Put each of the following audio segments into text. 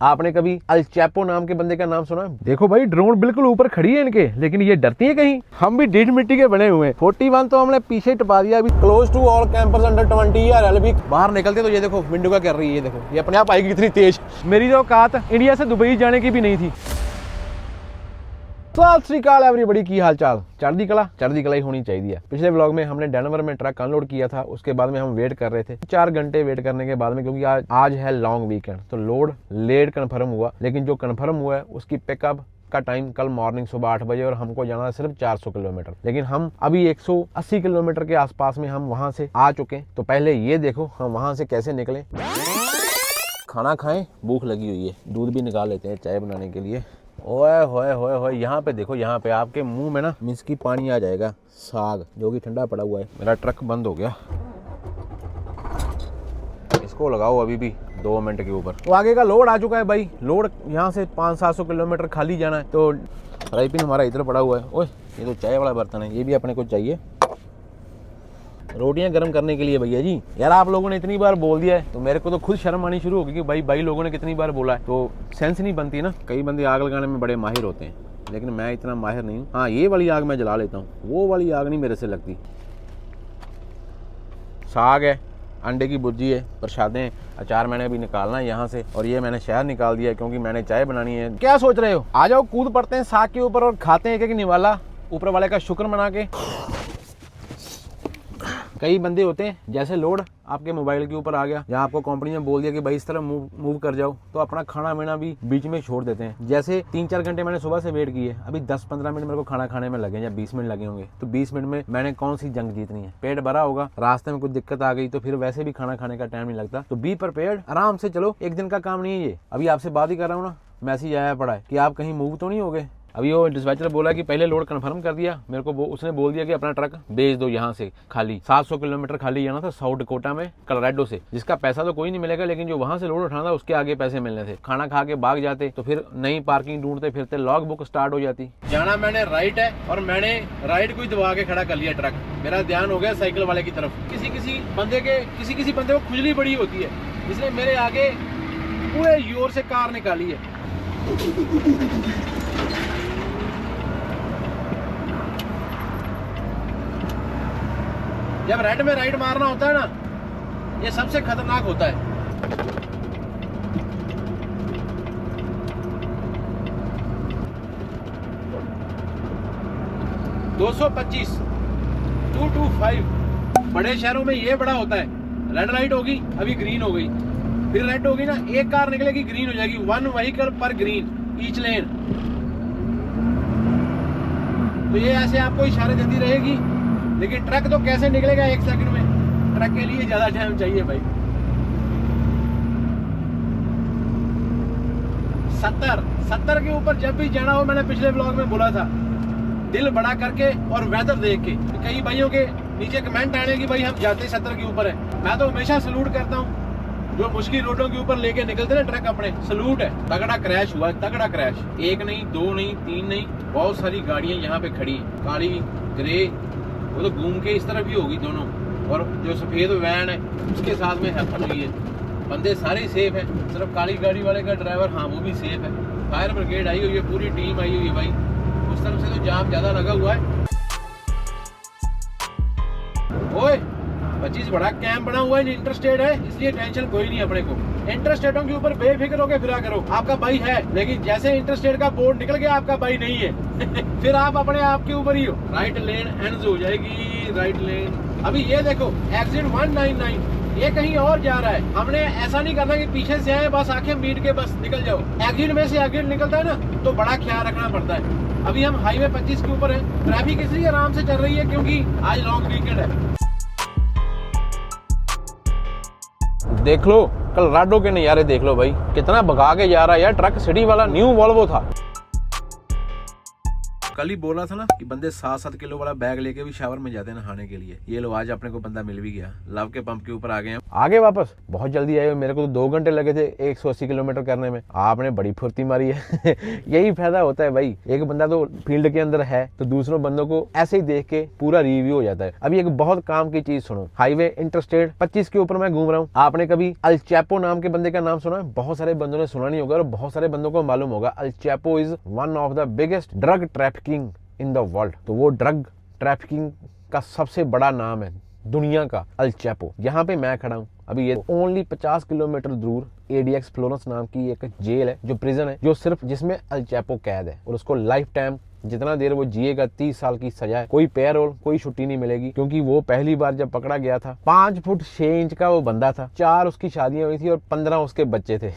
आपने कभी अल चैपो नाम के बंदे का नाम सुना? देखो भाई ड्रोन बिल्कुल ऊपर खड़ी है इनके, लेकिन ये डरती है कहीं। हम भी ढीठ मिट्टी के बने हुए हैं। 41 तो हमने पीछे टपा दिया। अभी close to all campers under 20 year. अभी बाहर निकलते तो ये देखो विंडो का कर रही है, ये देखो ये अपने आप आएगी कितनी तेज। मेरी तो औकात इंडिया से दुबई जाने की भी नहीं थी। सत श्री अकाल एवरीबॉडी, की हाल चाल? चढ़दी कला ही होनी चाहिए। पिछले व्लॉग में हमने डेनवर में ट्रक अनलोड किया था, उसके बाद में हम वेट कर रहे थे 4 घंटे वेट करने के बाद में, क्योंकि आज है लॉन्ग वीकेंड, तो लोड लेट कन्फर्म हुआ। लेकिन जो कन्फर्म हुआ है उसकी पिकअप का टाइम कल मॉर्निंग सुबह 8 बजे और हमको जाना है सिर्फ 400 किलोमीटर। लेकिन हम अभी 180 किलोमीटर के आसपास में हम वहां से आ चुके। तो पहले ये देखो हम वहां से कैसे निकले। खाना खाएं, भूख लगी हुई है। दूध भी निकाल लेते हैं चाय बनाने के लिए। ओए होए होए होए, यहाँ पे देखो, यहाँ पे आपके मुंह में ना मिर्च की पानी आ जाएगा। साग जो कि ठंडा पड़ा हुआ है। मेरा ट्रक बंद हो गया, इसको लगाओ अभी भी 2 मिनट के ऊपर। तो आगे का लोड आ चुका है भाई। लोड यहाँ से 500-700 किलोमीटर खाली जाना है। तो फ्राई पैन हमारा इधर पड़ा हुआ है। ओए ये तो चाय वाला बर्तन है, ये भी अपने को चाहिए। रोटियां गर्म करने के लिए भैया जी। यार आप लोगों ने इतनी बार बोल दिया है तो मेरे को तो खुद शर्म आनी शुरू हो गई कि भाई लोगों ने कितनी बार बोला है, तो सेंस नहीं बनती ना। कई बंदे आग लगाने में बड़े माहिर होते हैं, लेकिन मैं इतना माहिर नहीं हूँ। हाँ ये वाली आग मैं जला लेता हूँ, वो वाली आग नहीं मेरे से लगती। साग है, अंडे की भुर्जी है, प्रसादें, अचार मैंने अभी निकालना है यहाँ से, और ये मैंने शहर निकाल दिया क्योंकि मैंने चाय बनानी है। क्या सोच रहे हो? आ जाओ, कूद पड़ते हैं साग के ऊपर और खाते हैं एक निवाला, ऊपर वाले का शुक्र मना के। कई बंदे होते हैं जैसे लोड आपके मोबाइल के ऊपर आ गया, या आपको कंपनी ने बोल दिया कि भाई इस तरह मूव कर जाओ, तो अपना खाना पीना भी बीच में छोड़ देते हैं। जैसे 3-4 घंटे मैंने सुबह से वेट की है, अभी 10-15 मिनट मेरे को खाना खाने में लगे या 20 मिनट लगे होंगे। तो 20 मिनट में मैंने कौन सी जंग जीतनी है? पेट भरा होगा, रास्ते में कुछ दिक्कत आ गई तो फिर वैसे भी खाना खाने का टाइम नहीं लगता। तो बी प्रिपेयर्ड, आराम से चलो, एक दिन का काम नहीं है ये। अभी आपसे बात ही कर रहा हूँ ना, मैसेज आया पड़ा है कि आप कहीं मूव तो नहीं हो गए। अभी वो डिस्पैचर बोला कि पहले लोड कंफर्म कर दिया मेरे को। उसने बोल दिया कि अपना ट्रक भेज दो यहाँ से खाली। 700 किलोमीटर खाली जाना था साउथ डकोटा में कोलोराडो से, जिसका पैसा तो कोई नहीं मिलेगा, लेकिन जो वहां से लोड उठाना था उसके आगे पैसे मिलने थे। खाना खा के भाग जाते तो फिर नई पार्किंग ढूंढते फिरते लॉग बुक स्टार्ट हो जाती। जाना मैंने राइट है और मैंने राइट को ही दबा के खड़ा कर लिया ट्रक। मेरा ध्यान हो गया साइकिल वाले की तरफ। किसी बंदे को खुजली बड़ी होती है, इसलिए मेरे आगे पूरे जोर से कार निकाली है। जब रेड में राइट मारना होता है ना, ये सबसे खतरनाक होता है। $225 बड़े शहरों में ये बड़ा होता है। रेड लाइट होगी, अभी ग्रीन हो गई, फिर रेड होगी ना, एक कार निकलेगी, ग्रीन हो जाएगी। 1 व्हीकल पर ग्रीन ईच लेन। तो ये ऐसे आपको इशारे देती रहेगी, लेकिन ट्रक तो कैसे निकलेगा 1 सेकंड में? ट्रक के लिए ज्यादा टाइम चाहिए भाई। 70 के ऊपर जब भी जाना हो, मैंने पिछले ब्लॉग में बोला था, दिल बड़ा करके और वेदर देख के। कई भाइयों के नीचे कमेंट आने की भाई हम जाते 70 के ऊपर है। मैं तो हमेशा सलूट करता हूँ जो मुश्किल रोडों के ऊपर लेके निकलते ना ट्रक अपने, सलूट है। तगड़ा क्रैश हुआ, तगड़ा क्रैश। 1 नहीं, 2 नहीं, 3 नहीं, बहुत सारी गाड़ियां यहाँ पे खड़ी, काली, ग्रे, वो तो घूम के इस तरफ भी होगी दोनों, और जो सफेद वैन है उसके साथ में हैपन हुई है। बंदे सारे सेफ है, सिर्फ काली गाड़ी वाले का ड्राइवर, हाँ वो भी सेफ है। फायर ब्रिगेड आई हुई है, पूरी टीम आई हुई है भाई। उस तरफ से तो जाम ज्यादा लगा हुआ है। ओए 25 बड़ा कैंप बना हुआ है, इंटरस्टेट है, इसलिए टेंशन कोई नहीं अपने को। इंटरस्टेटों के ऊपर बेफिक्र होकर फिरा करो। आपका भाई है, लेकिन जैसे इंटरस्टेट का बोर्ड निकल गया आपका भाई नहीं है फिर आप अपने आप के ऊपर ही हो। राइट लेन एंड हो जाएगी, राइट लेन। अभी ये देखो एग्जिट 199, ये कहीं और जा रहा है। हमने ऐसा नहीं करना कि पीछे से आए बस आंखें मीट के बस निकल जाओ। एग्जिट में से एग्जिट निकलता है ना, तो बड़ा ख्याल रखना पड़ता है। अभी हम हाईवे 25 के ऊपर है। ट्रैफिक इसलिए आराम से चल रही है क्योंकि आज लॉन्ग वीकेंड है। देख लो कोलोराडो के नज़ारे, देख लो भाई कितना भगा के जा रहा है यार ट्रक। सिटी वाला न्यू वॉल्वो था। कल ही बोल रहा था ना कि बंदे 7-7 किलो वाला बैग लेके भी शावर में जाते हैं नहाने के लिए। ये लो आज अपने को बंदा मिल भी गया। लव के पंप के ऊपर आ गए हैं। आगे वापस बहुत जल्दी आए। मेरे को तो 2 घंटे लगे थे 180 किलोमीटर करने में। आपने बड़ी फुर्ती मारी है। यही फायदा होता है भाई, एक बंदा तो फील्ड के अंदर है तो दूसरों बंदों को ऐसे ही देख के पूरा रिव्यू हो जाता है। अभी एक बहुत काम की चीज सुनो, हाईवे इंटरस्टेट 25 के ऊपर मैं घूम रहा हूँ। आपने कभी अल चैपो नाम के बंदे का नाम सुना है? बहुत सारे बंदों ने सुना नहीं होगा और बहुत सारे बंदों को मालूम होगा। El Chapo is one of the biggest drug trafficking in the world. तो वो ड्रग ट्रैफिकिंग का सबसे बड़ा नाम है दुनिया का, अल चैपो। यहाँ पे मैं खड़ा हूँ अभी, ये ओनली 50 किलोमीटर दूर एडीएक्स फ्लोरेंस नाम की एक जेल है, जो प्रिजन है, जो सिर्फ जिसमें अल चैपो कैद है और उसको लाइफ टाइम जितना देर वो जिएगा 30 साल की सजा है। कोई पैरोल कोई छुट्टी नहीं मिलेगी, क्योंकि वो पहली बार जब पकड़ा गया था 5 फुट 6 इंच का वो बंदा था। 4 उसकी शादियां हुई थी और 15 उसके बच्चे थे।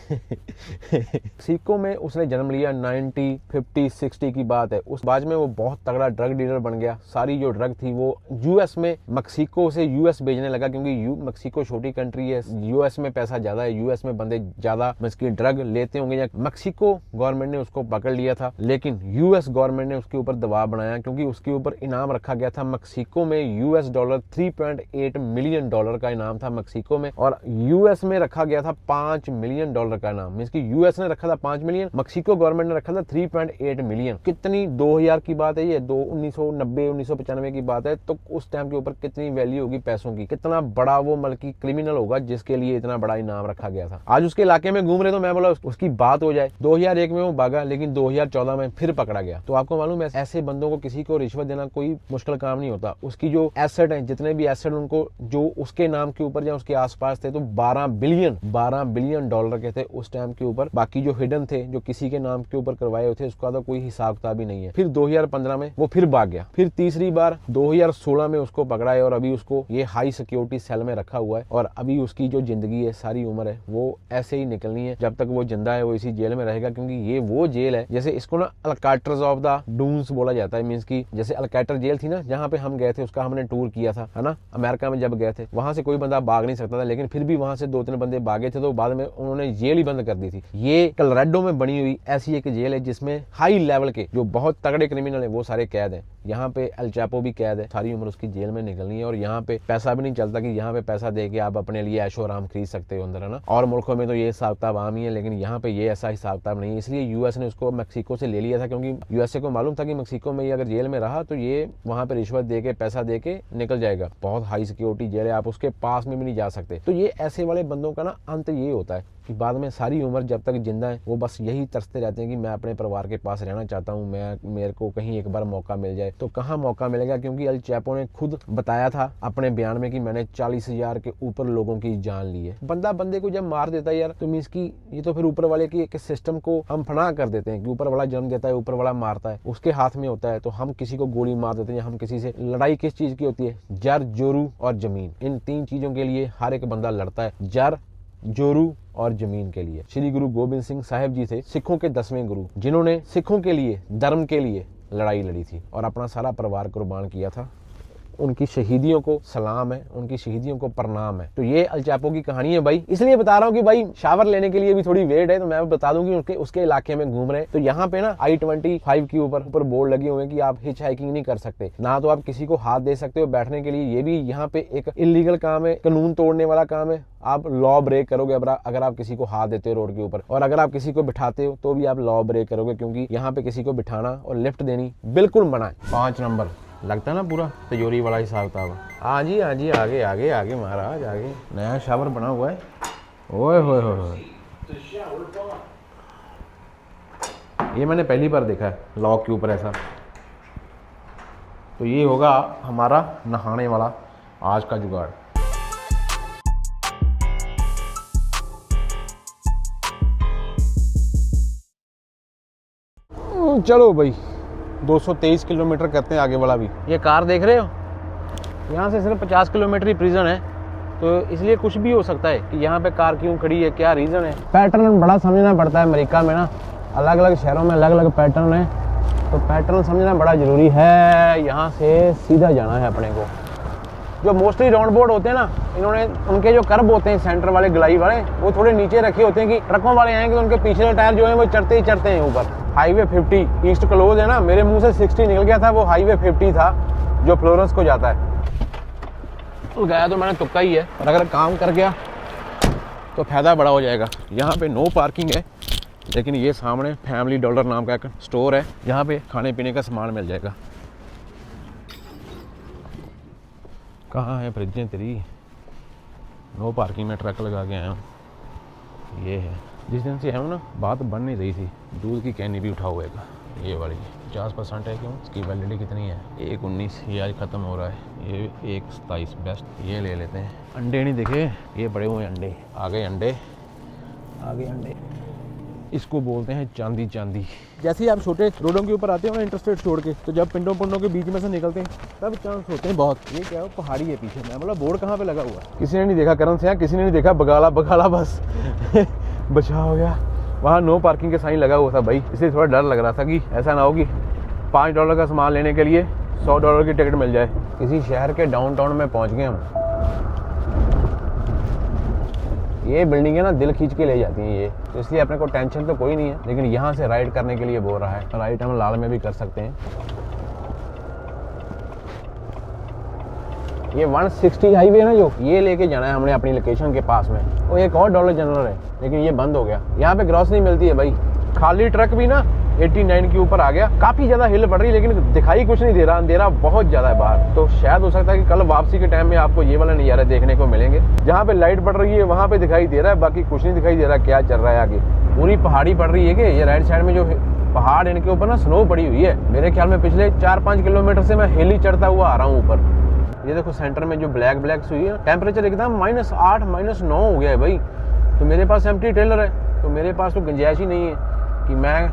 सिक्को में उसने जन्म लिया 90, 50, 60 की बात है। उस बाद में वो बहुत तगड़ा ड्रग डीलर बन गया। सारी जो ड्रग थी वो यूएस में, मैक्सिको से यूएस भेजने लगा, क्योंकि मैक्सिको छोटी कंट्री है, यूएस में पैसा ज्यादा है, यूएस में बंदे ज्यादा इसकी ड्रग लेते होंगे। मैक्सिको गवर्नमेंट ने उसको पकड़ लिया था, लेकिन यूएस गवर्नमेंट ने उसके ऊपर दबाव बनाया, क्योंकि उसके ऊपर इनाम रखा गया था मैक्सिको में यूएस डॉलर 3.8 मिलियन डॉलर का इनाम था मैक्सिको में, और यूएस में रखा गया था 5 मिलियन डॉलर का इनाम। मींस कि यूएस ने रखा था 5 मिलियन, मैक्सिको गवर्नमेंट ने रखा था 3.8 मिलियन। कितनी 2000 की बात है ये, 1990 1995 की बात है। तो उस टाइम के ऊपर कितनी वैल्यू होगी पैसों की, कितना बड़ा वो मतलब क्रिमिनल होगा जिसके लिए इतना बड़ा इनाम रखा गया था। आज उसके इलाके में घूम रहे तो मैं बोला उसकी बात हो जाए। 2001 में वो भागा, लेकिन 2014 में फिर पकड़ा गया। तो आपको मालूम है ऐसे बंदों को किसी को रिश्वत देना कोई मुश्किल काम नहीं होता। उसकी जो एसेट है, जितने भी एसेट उनको जो उसके नाम के ऊपर या उसके आसपास थे, तो 12 बिलियन डॉलर के थे उस टाइम के ऊपर। बाकी जो हिडन थे, जो किसी के नाम के ऊपर करवाए हुए थे, उसका तो कोई हिसाब किताब ही नहीं है। फिर 2015 में वो फिर भाग गया। फिर तीसरी बार 2016 में उसको पकड़ा है और अभी उसको ये हाई सिक्योरिटी सेल में रखा हुआ है। और अभी उसकी जो जिंदगी है, सारी उम्र है, वो ऐसे ही निकलनी है। जब तक वो जिंदा है वो इसी जेल में रहेगा, क्योंकि ये वो जेल है, जैसे इसको ना अल्काट्राज ऑफ द डून्स बोला जाता है। मींस की जैसे अल्काट्रा जेल थी ना, जहाँ पे हम गए थे, उसका हमने टूर किया था, है ना, अमेरिका में जब गए थे। वहां से कोई बंदा भाग नहीं सकता था, लेकिन फिर भी वहां से 2-3 बंदे भागे थे, तो बाद में उन्होंने जेल ही बंद कर दी थी। ये कलोराडो में बनी हुई ऐसी एक जेल है, जिसमें हाई लेवल के जो बहुत तगड़े क्रिमिनल है वो सारे कैद है। यहाँ पे अल चैपो भी कैद है, सारी उम्र उसकी जेल में निकलनी है। और यहाँ पे पैसा भी नहीं चलता कि यहाँ पे पैसा दे के आप अपने लिए ऐशो आराम खरीद सकते हो अंदर, है ना। और मुल्कों में तो ये हिसाब किताब आम ही है, लेकिन यहाँ पे ये ऐसा हिसाब किताब नहीं है। इसलिए यूएस ने उसको मैक्सिको से ले लिया था, क्योंकि यूएसए को मालूम था कि मैक्सिको में ये अगर जेल में रहा तो ये वहां पे रिश्वत दे के पैसा दे के निकल जाएगा। बहुत हाई सिक्योरिटी जेल है, आप उसके पास में भी नहीं जा सकते। तो ये ऐसे वाले बंदों का ना अंत ये होता है कि बाद में सारी उम्र जब तक जिंदा है वो बस यही तरसते रहते हैं कि मैं अपने परिवार के पास रहना चाहता हूँ, मेरे को कहीं एक बार मौका मिल जाए। तो कहाँ मौका मिलेगा, क्योंकि अल चैपो ने खुद बताया था अपने बयान में कि मैंने 40,000 के ऊपर लोगों की जान ली है। बंदा बंदे को जब मार देता है यार, तो मींस की ये तो फिर ऊपर वाले की एक सिस्टम को हम फना कर देते हैं कि ऊपर वाला जन्म देता है, ऊपर वाला मारता है, उसके हाथ में होता है। तो हम किसी को गोली मार देते हैं, हम किसी से लड़ाई किस चीज की होती है? जर, जोरू और जमीन। इन 3 चीजों के लिए हर एक बंदा लड़ता है, जर, जोरू और जमीन के लिए। श्री गुरु गोबिंद सिंह साहिब जी थे सिखों के 10वें गुरु, जिन्होंने सिखों के लिए, धर्म के लिए लड़ाई लड़ी थी और अपना सारा परिवार कुर्बान किया था। उनकी शहीदियों को सलाम है, उनकी शहीदियों को प्रणाम है। तो ये अल चैपो की कहानी है भाई। इसलिए बता रहा हूँ कि भाई शावर लेने के लिए भी थोड़ी वेट है, तो मैं बता दूं कि उसके इलाके में घूम रहे हैं। तो यहाँ पे ना I-25 के ऊपर बोर्ड लगे हुए हैं कि आप हिच हाइकिंग नहीं कर सकते, ना तो आप किसी को हाथ दे सकते हो बैठने के लिए। ये भी यहाँ पे एक इलीगल काम है, कानून तोड़ने वाला काम है। आप लॉ ब्रेक करोगे अगर आप किसी को हाथ देते हो रोड के ऊपर, और अगर आप किसी को बिठाते हो तो भी आप लॉ ब्रेक करोगे, क्योंकि यहाँ पे किसी को बिठाना और लिफ्ट देनी बिल्कुल मना है। 5 नंबर लगता है ना पूरा तिजोरी वाला हिसाब किताब। हाँ जी आगे आगे आगे महाराज आगे। नया शावर बना हुआ है। ओए होए होए, ये मैंने पहली बार देखा है लॉक के ऊपर ऐसा। तो ये होगा हमारा नहाने वाला आज का जुगाड़। चलो भाई 223 किलोमीटर करते हैं आगे वाला भी। ये कार देख रहे हो, यहाँ से सिर्फ 50 किलोमीटर ही प्रिजन है, तो इसलिए कुछ भी हो सकता है कि यहाँ पे कार क्यों खड़ी है, क्या रीज़न है। पैटर्न बड़ा समझना पड़ता है अमेरिका में ना, अलग अलग शहरों में अलग अलग पैटर्न है, तो पैटर्न समझना बड़ा ज़रूरी है। यहाँ से सीधा जाना है अपने को, जो मोस्टली राउंड बोर्ड होते हैं ना, इन्होंने उनके जो कर्ब होते हैं सेंटर वाले गलाई वाले, वो थोड़े नीचे रखे होते हैं कि ट्रकों वाले आएंगे तो उनके पिछले टायर जो है वो चढ़ते ही चढ़ते हैं ऊपर। हाईवे 50 ईस्ट क्लोज है ना, मेरे मुंह से 60 निकल गया था, वो हाईवे 50 था जो फ्लोरेंस को जाता है। गया तो मैंने तुक्का ही है, और अगर काम कर गया तो फायदा बड़ा हो जाएगा। यहाँ पे नो पार्किंग है, लेकिन ये सामने फैमिली डॉलर नाम का एक स्टोर है, यहाँ पे खाने पीने का सामान मिल जाएगा। कहाँ है फ्रिजें तेरी? नो पार्किंग में ट्रक लगा के आया हूँ। ये है, जिस दिन से आया हूँ ना बात बन नहीं रही थी। दूध की कैनी भी उठा हुआ है, ये वाली 50% है। क्यों? इसकी वैलिडिटी कितनी है? 1/19, ये आज ख़त्म हो रहा है। ये 1/27 बेस्ट, ये ले लेते हैं। अंडे नहीं दिखे, ये बड़े हुए अंडे आ गए, अंडे आ गए अंडे। इसको बोलते हैं चांदी चांदी। जैसे ही आप छोटे रोडों के ऊपर आते हो ना इंटरस्टेट छोड़ के, तो जब पिंडों के बीच में से निकलते हैं तब चांस होते हैं बहुत। ये क्या है, पहाड़ी है पीछे। मैं बोला बोर्ड कहाँ पे लगा हुआ है? किसी ने नहीं देखा करण से, किसी ने नहीं देखा, बगाला बगाला बस बचा हो गया। वहाँ नो पार्किंग के साइन लगा हुआ था भाई, इसलिए थोड़ा डर लग रहा था कि ऐसा ना हो कि $5 का सामान लेने के लिए $100 की टिकट मिल जाए। किसी शहर के डाउनटाउन में पहुँच गए हम। ये बिल्डिंगें ना दिल खींच के ले जाती हैं ये, तो इसलिए अपने को टेंशन तो कोई नहीं है, लेकिन यहाँ से राइड करने के लिए बोल रहा है। राइड हम लाल में भी कर सकते हैं। ये 160 हाईवे ना, जो ये लेके जाना है हमने अपनी लोकेशन के पास में। वो एक और डॉलर जनरल है, लेकिन ये बंद हो गया। यहाँ पे ग्रॉसरी मिलती है भाई। खाली ट्रक भी ना 89 के ऊपर आ गया। काफी ज्यादा हिल पड़ रही है, लेकिन दिखाई कुछ नहीं दे रहा, अंधेरा बहुत ज्यादा है बाहर। तो शायद हो सकता है कि कल वापसी के टाइम में आपको ये वाला नज़ारे देखने को मिलेंगे। जहाँ पे लाइट पड़ रही है वहाँ पे दिखाई दे रहा है, बाकी कुछ नहीं दिखाई दे रहा क्या चल रहा है आगे। पूरी पहाड़ी पड़ रही है कि ये राइट साइड में जो पहाड़, इनके ऊपर ना स्नो पड़ी हुई है। मेरे ख्याल में पिछले 4-5 किलोमीटर से मैं हिल ही चढ़ता हुआ आ रहा हूँ ऊपर। ये देखो सेंटर में जो ब्लैक हुई है, टेम्परेचर एकदम -8 -9 हो गया है भाई। तो मेरे पास एम्प्टी ट्रेलर है, तो मेरे पास तो गुंजाइश ही नहीं है कि मैं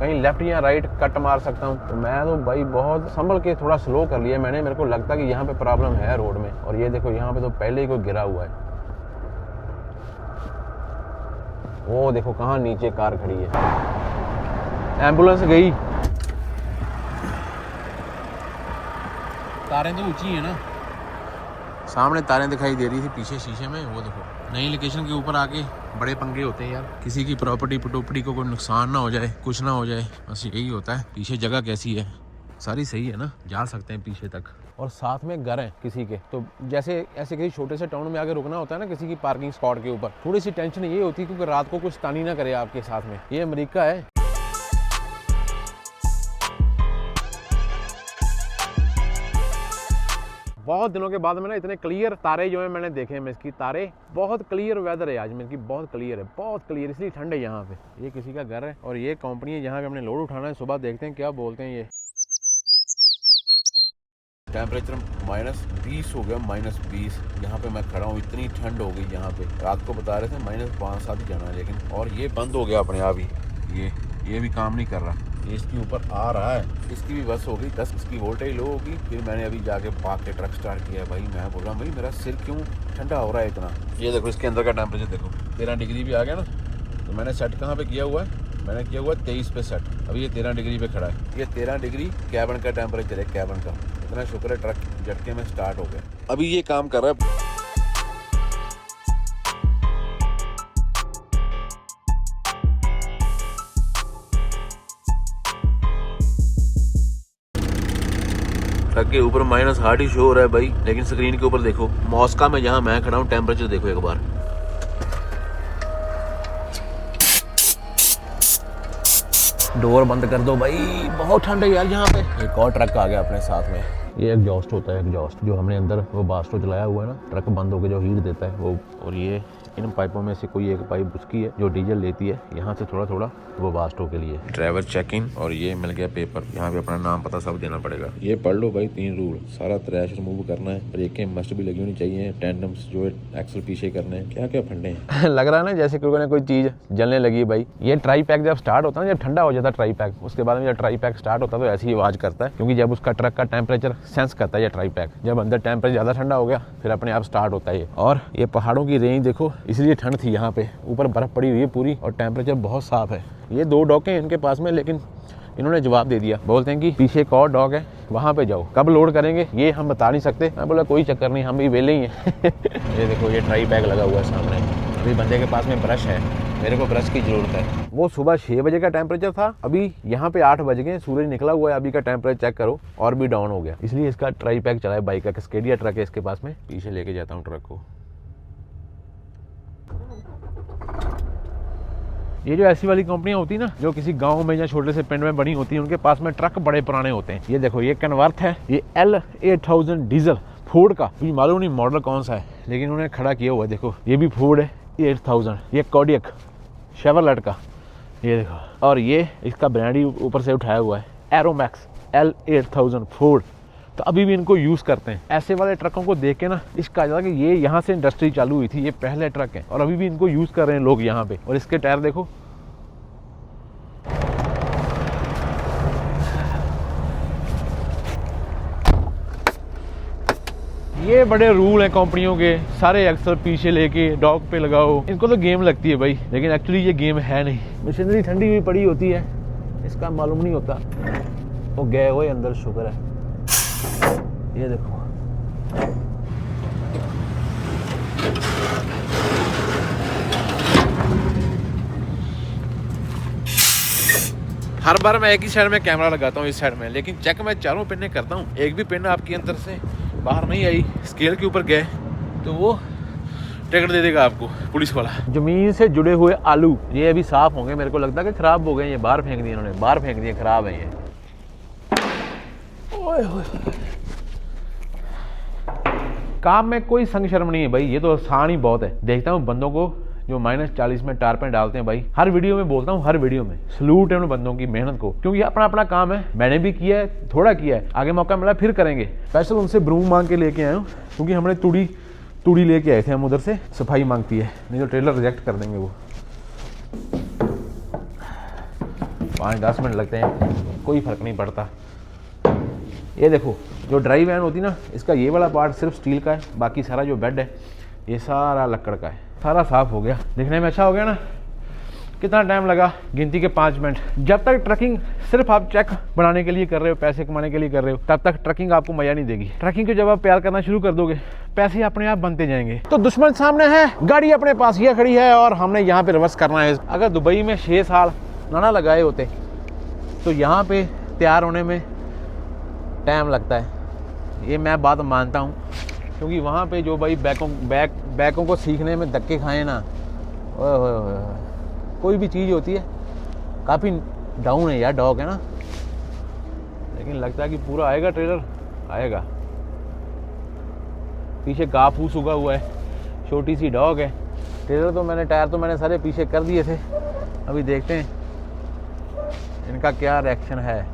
कहीं लेफ्ट या राइट कट मार सकता हूँ। तो मैं तो भाई बहुत संभल के थोड़ा स्लो कर लिया मैंने। मेरे को लगता कि यहाँ पे प्रॉब्लम है रोड में। और ये देखो यहाँ पे तो पहले ही कोई गिरा हुआ है। वो देखो कहाँ नीचे कार खड़ी है। एम्बुलेंस गई। तारें तो ऊंची है ना, सामने तारें दिखाई दे रही थी पीछे शीशे में। वो देखो नई लोकेशन के ऊपर आके बड़े पंगे होते हैं यार। किसी की प्रॉपर्टी को कोई नुकसान ना हो जाए, कुछ ना हो जाए, बस यही होता है। पीछे जगह कैसी है? सारी सही है ना, जा सकते हैं पीछे तक। और साथ में घर है किसी के, तो जैसे ऐसे किसी छोटे से टाउन में आके रुकना होता है ना किसी की पार्किंग स्पॉट के ऊपर, थोड़ी सी टेंशन ये होती है क्योंकि रात को कुछ तानी ना करे आपके साथ में। ये अमेरिका है। बहुत दिनों के बाद में ना इतने क्लियर तारे जो है मैंने देखे हैं। इसकी तारे बहुत क्लियर वेदर है आज में, इसकी बहुत क्लियर है, बहुत क्लियर, इसलिए ठंड है यहाँ पे। ये किसी का घर है और ये कंपनी है जहाँ पे हमने लोड उठाना है। सुबह देखते हैं क्या बोलते हैं। ये टेम्परेचर -20 हो गया, -20। यहाँ पे मैं खड़ा हूँ, इतनी ठंड हो गई यहाँ पे। रात को बता रहे थे -5-7 ही जाना है, लेकिन और ये बंद हो गया अपने आप ही। ये भी काम नहीं कर रहा। इसके ऊपर आ रहा है, इसकी भी बस हो गई 10, इसकी वोल्टेज लो होगी। फिर मैंने अभी जाके भाग के ट्रक स्टार्ट किया भाई। मैं बोल रहा हूँ भाई मेरा सिर क्यों ठंडा हो रहा है इतना। ये देखो इसके अंदर का टेम्परेचर देखो, 13 डिग्री भी आ गया ना। तो मैंने सेट कहाँ पे किया हुआ है? मैंने किया हुआ है 23 पे सेट। अभी ये 13 डिग्री पे खड़ा है। ये 13 डिग्री कैबिन का टेम्परेचर है, कैबिन का। इतना शुक्र है ट्रक झटके में स्टार्ट हो गया। अभी ये काम कर रहा है। ट्रक के ऊपर -8 ही शो हो रहा है भाई, लेकिन स्क्रीन के ऊपर देखो मॉस्को में जहां मैं खड़ा हूं टेम्परेचर देखो एक बार। डोर बंद कर दो भाई, बहुत ठंड है यार यहाँ पे। एक और ट्रक आ गया अपने साथ में। ये एग्जॉस्ट होता है, एग्जॉस्ट जो हमने अंदर वो बास्टो चलाया हुआ है ना, ट्रक बंद होकर जो हीट देता है वो। और ये इन पाइपों में से कोई एक पाइप उसकी है जो डीजल लेती है यहाँ से थोड़ा थोड़ा वो बास्टो के लिए। ड्राइवर चेक इन, और ये मिल गया पेपर। यहाँ पे अपना नाम पता सब देना पड़ेगा। ये पढ़ लो भाई 3 रूल। सारा त्रैश रिमूव करना है, ब्रेकें मस्ट भी लगी होनी चाहिए, टेंडम्स जो है एक्सल पीछे करने हैं। क्या क्या फंडे हैं लग रहा है ना जैसे कोई चीज जलने लगी भाई। ये ट्राई पैक जब स्टार्ट होता है, जब ठंडा हो जाता है ट्राई पैक, उसके बाद में जब ट्राई पैक स्टार्ट होता है तो ऐसी आवाज करता है, क्योंकि जब उसका ट्रक का टेम्परेचर सेंस करता है ये ट्राई पैक। जब अंदर टेम्परेचर ज्यादा ठंडा हो गया फिर अपने आप स्टार्ट होता है ये। और ये पहाड़ों की रेंज देखो, इसलिए ठंड थी यहाँ पे। ऊपर बर्फ पड़ी हुई है पूरी और टेम्परेचर बहुत साफ है। ये 2 डॉके हैं इनके पास में, लेकिन इन्होंने जवाब दे दिया, बोलते हैं कि पीछे एक और डॉग है, वहाँ पे जाओ। कब लोड करेंगे ये हम बता नहीं सकते। मैं बोला कोई चक्कर नहीं, हम भी वेले ही हैं। ये देखो ये ट्राई बैग लगा हुआ है सामने। अभी बंदे के पास में ब्रश है, मेरे को ब्रश की ज़रूरत है। वो सुबह 6 बजे का टेम्परेचर था, अभी यहाँ पे 8 बज गए, सूरज निकला हुआ है। अभी का टेम्परेचर चेक करो और भी डाउन हो गया, इसलिए इसका ट्राई पैक चला है बाइक का। कैस्केडिया ट्रक है इसके पास में, पीछे लेके जाता हूँ ट्रक को। ये जो ऐसी वाली कंपनियां होती है ना, जो किसी गांव में या छोटे से पिंड में बनी होती है, उनके पास में ट्रक बड़े पुराने होते हैं। ये देखो ये कन्वर्थ है, ये L8000 डीजल फोर्ड का, मुझे मालूम नहीं मॉडल कौन सा है, लेकिन उन्होंने खड़ा किया हुआ है। देखो ये भी फोर्ड है, ये 8000। ये कॉडियक शेवरलेट का, ये देखो। और ये इसका ब्रांड ही ऊपर से उठाया हुआ है, एरोमैक्स L8000 फोर्ड। तो अभी भी इनको यूज़ करते हैं। ऐसे वाले ट्रकों को देख के ना इसका कहा जाता है कि ये यहाँ से इंडस्ट्री चालू हुई थी, ये पहले ट्रक हैं और अभी भी इनको यूज़ कर रहे हैं लोग यहाँ पे। और इसके टायर देखो, ये बड़े रूल हैं कंपनियों के, सारे अक्सर पीछे लेके डॉग पे लगाओ। इनको तो गेम लगती है भाई, लेकिन एक्चुअली ये गेम है नहीं। मशीनरी ठंडी हुई पड़ी होती है, इसका मालूम नहीं होता। वो गए हुए अंदर, शुक्र है। ये देखो हर बार मैं एक ही साइड में कैमरा लगाता हूँ, इस साइड में, लेकिन चेक मैं चारों पिन्ने करता हूँ, एक भी पिन आपके अंदर से बाहर नहीं आई। स्केल के ऊपर गए तो वो टिकट दे देगा आपको पुलिस वाला। जमीन से जुड़े हुए आलू ये अभी साफ होंगे, मेरे को लगता है कि खराब हो गए, ये बाहर फेंक दिए इन्होंने, बाहर फेंक दिए, खराब है ये। ओए होए, काम में कोई संग शर्म नहीं है भाई, ये तो आसान ही बहुत है। देखता हूँ बंदों को जो -40 में टारपें डालते हैं भाई, हर वीडियो में बोलता हूँ, हर वीडियो में सलूट है उन बंदों की मेहनत को, क्योंकि अपना अपना काम है। मैंने भी किया है, थोड़ा किया है, आगे मौका मिला फिर करेंगे। स्पेशल उनसे ब्रूम मांग के लेके आया हूँ, क्योंकि हमने तूड़ी लेके आए थे हम, उधर से सफाई मांगती है, नहीं तो ट्रेलर रिजेक्ट कर देंगे वो। 5-10 मिनट लगते हैं, कोई फर्क नहीं पड़ता। ये देखो जो ड्राई वैन होती ना, इसका ये वाला पार्ट सिर्फ स्टील का है, बाकी सारा जो बेड है ये सारा लकड़ का है। सारा साफ हो गया, दिखने में अच्छा हो गया ना। कितना टाइम लगा, गिनती के 5 मिनट। जब तक ट्रकिंग सिर्फ आप चेक बनाने के लिए कर रहे हो, पैसे कमाने के लिए कर रहे हो, तब तक ट्रकिंग आपको मजा नहीं देगी। ट्रकिंग को जब आप प्यार करना शुरू कर दोगे, पैसे अपने आप बनते जाएंगे। तो दुश्मन सामने है, गाड़ी अपने पास ये खड़ी है और हमने यहाँ पे रिवर्स करना है। अगर दुबई में 6 साल ना लगाए होते तो यहाँ पे तैयार होने में टाइम लगता है, ये मैं बात मानता हूँ। क्योंकि वहाँ पे जो भाई बैकों को सीखने में धक्के खाए ना, कोई भी चीज़ होती है काफ़ी डाउन है यार, डॉग है ना। लेकिन लगता है कि पूरा आएगा, ट्रेलर आएगा। पीछे घास फूस उगा हुआ है, छोटी सी डॉग है। ट्रेलर तो टायर तो मैंने सारे पीछे कर दिए थे, अभी देखते हैं इनका क्या रिएक्शन है।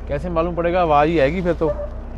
कैसे मालूम पड़ेगा, आवाज़ ही आएगी फिर तो।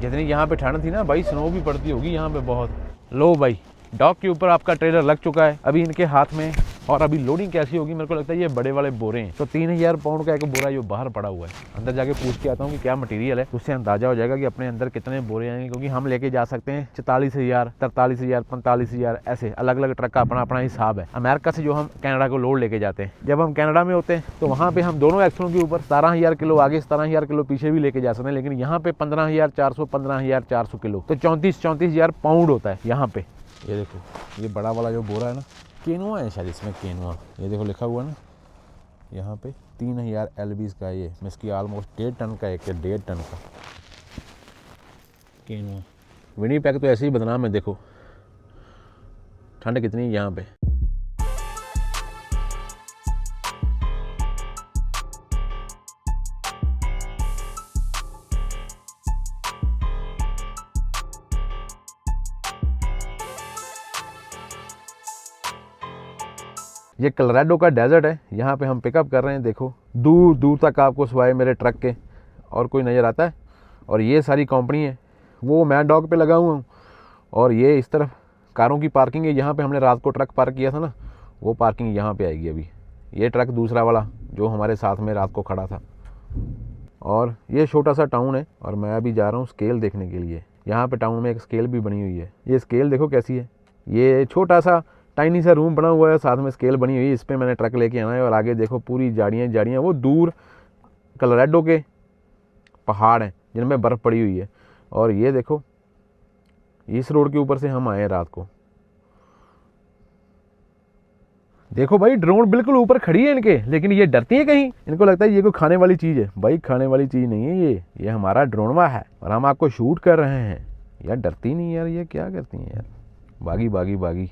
जितनी यहाँ पे ठंड थी ना भाई, स्नो भी पड़ती होगी यहाँ पे बहुत। लो भाई, डॉग के ऊपर आपका ट्रेलर लग चुका है अभी इनके हाथ में। और अभी लोडिंग कैसी होगी, मेरे को लगता है ये बड़े वाले बोरे हैं, तो 3000 पाउंड का एक बोरा जो बाहर पड़ा हुआ है। अंदर जाके पूछ के आता हूँ कि क्या मटेरियल है, उससे अंदाजा हो जाएगा कि अपने अंदर कितने बोरे आएंगे। क्योंकि हम लेके जा सकते हैं 44,000, 43,000, 45,000, ऐसे अलग अलग ट्रक का अपना अपना हिसाब है। अमेरिका से जो हम कनाडा को लोड लेके जाते हैं, जब हम कनाडा में होते हैं तो वहाँ पे हम दोनों एक्सलों के ऊपर 17,000 किलो आगे, 17,000 किलो पीछे भी लेके जा सकते हैं। लेकिन यहाँ पे 15,400, 15,400 किलो, तो 34,000 पाउंड होता है यहाँ पे। ये देखो ये बड़ा वाला जो बोरा है ना, केनुआ है शायद इसमें, केनुआ। ये देखो लिखा हुआ ना यहाँ पे 3,000 LBs का। ये इसकी ऑलमोस्ट 1.5 टन का, एक 1.5 टन का केनुआ। विनीपेग तो ऐसे ही बदनाम है, देखो ठंड कितनी है यहाँ पे। ये कोलोराडो का डेजर्ट है, यहाँ पे हम पिकअप कर रहे हैं। देखो दूर दूर तक आपको सिवाय मेरे ट्रक के और कोई नज़र आता है। और ये सारी कंपनी है, वो मैं डॉग पे लगा हुआ हूँ। और ये इस तरफ कारों की पार्किंग है, यहाँ पे हमने रात को ट्रक पार्क किया था ना, वो पार्किंग यहाँ पे आएगी अभी। ये ट्रक दूसरा वाला जो हमारे साथ में रात को खड़ा था। और ये छोटा सा टाउन है और मैं अभी जा रहा हूँ स्केल देखने के लिए। यहाँ पे टाउन में एक स्केल भी बनी हुई है। ये स्केल देखो कैसी है, ये छोटा सा टाइनी सा रूम बना हुआ है, साथ में स्केल बनी हुई है। इस पर मैंने ट्रक लेके आना है और आगे देखो पूरी झाड़ियाँ, वो दूर कोलोराडो के पहाड़ हैं जिनमें बर्फ़ पड़ी हुई है। और ये देखो इस रोड के ऊपर से हम आए रात को। देखो भाई ड्रोन बिल्कुल ऊपर खड़ी है इनके, लेकिन ये डरती है कहीं, इनको लगता है ये कोई खाने वाली चीज़ है। भाई खाने वाली चीज़ नहीं है ये हमारा ड्रोनवा है और हम आपको शूट कर रहे हैं। यार डरती नहीं यार, ये क्या करती हैं यार, भागी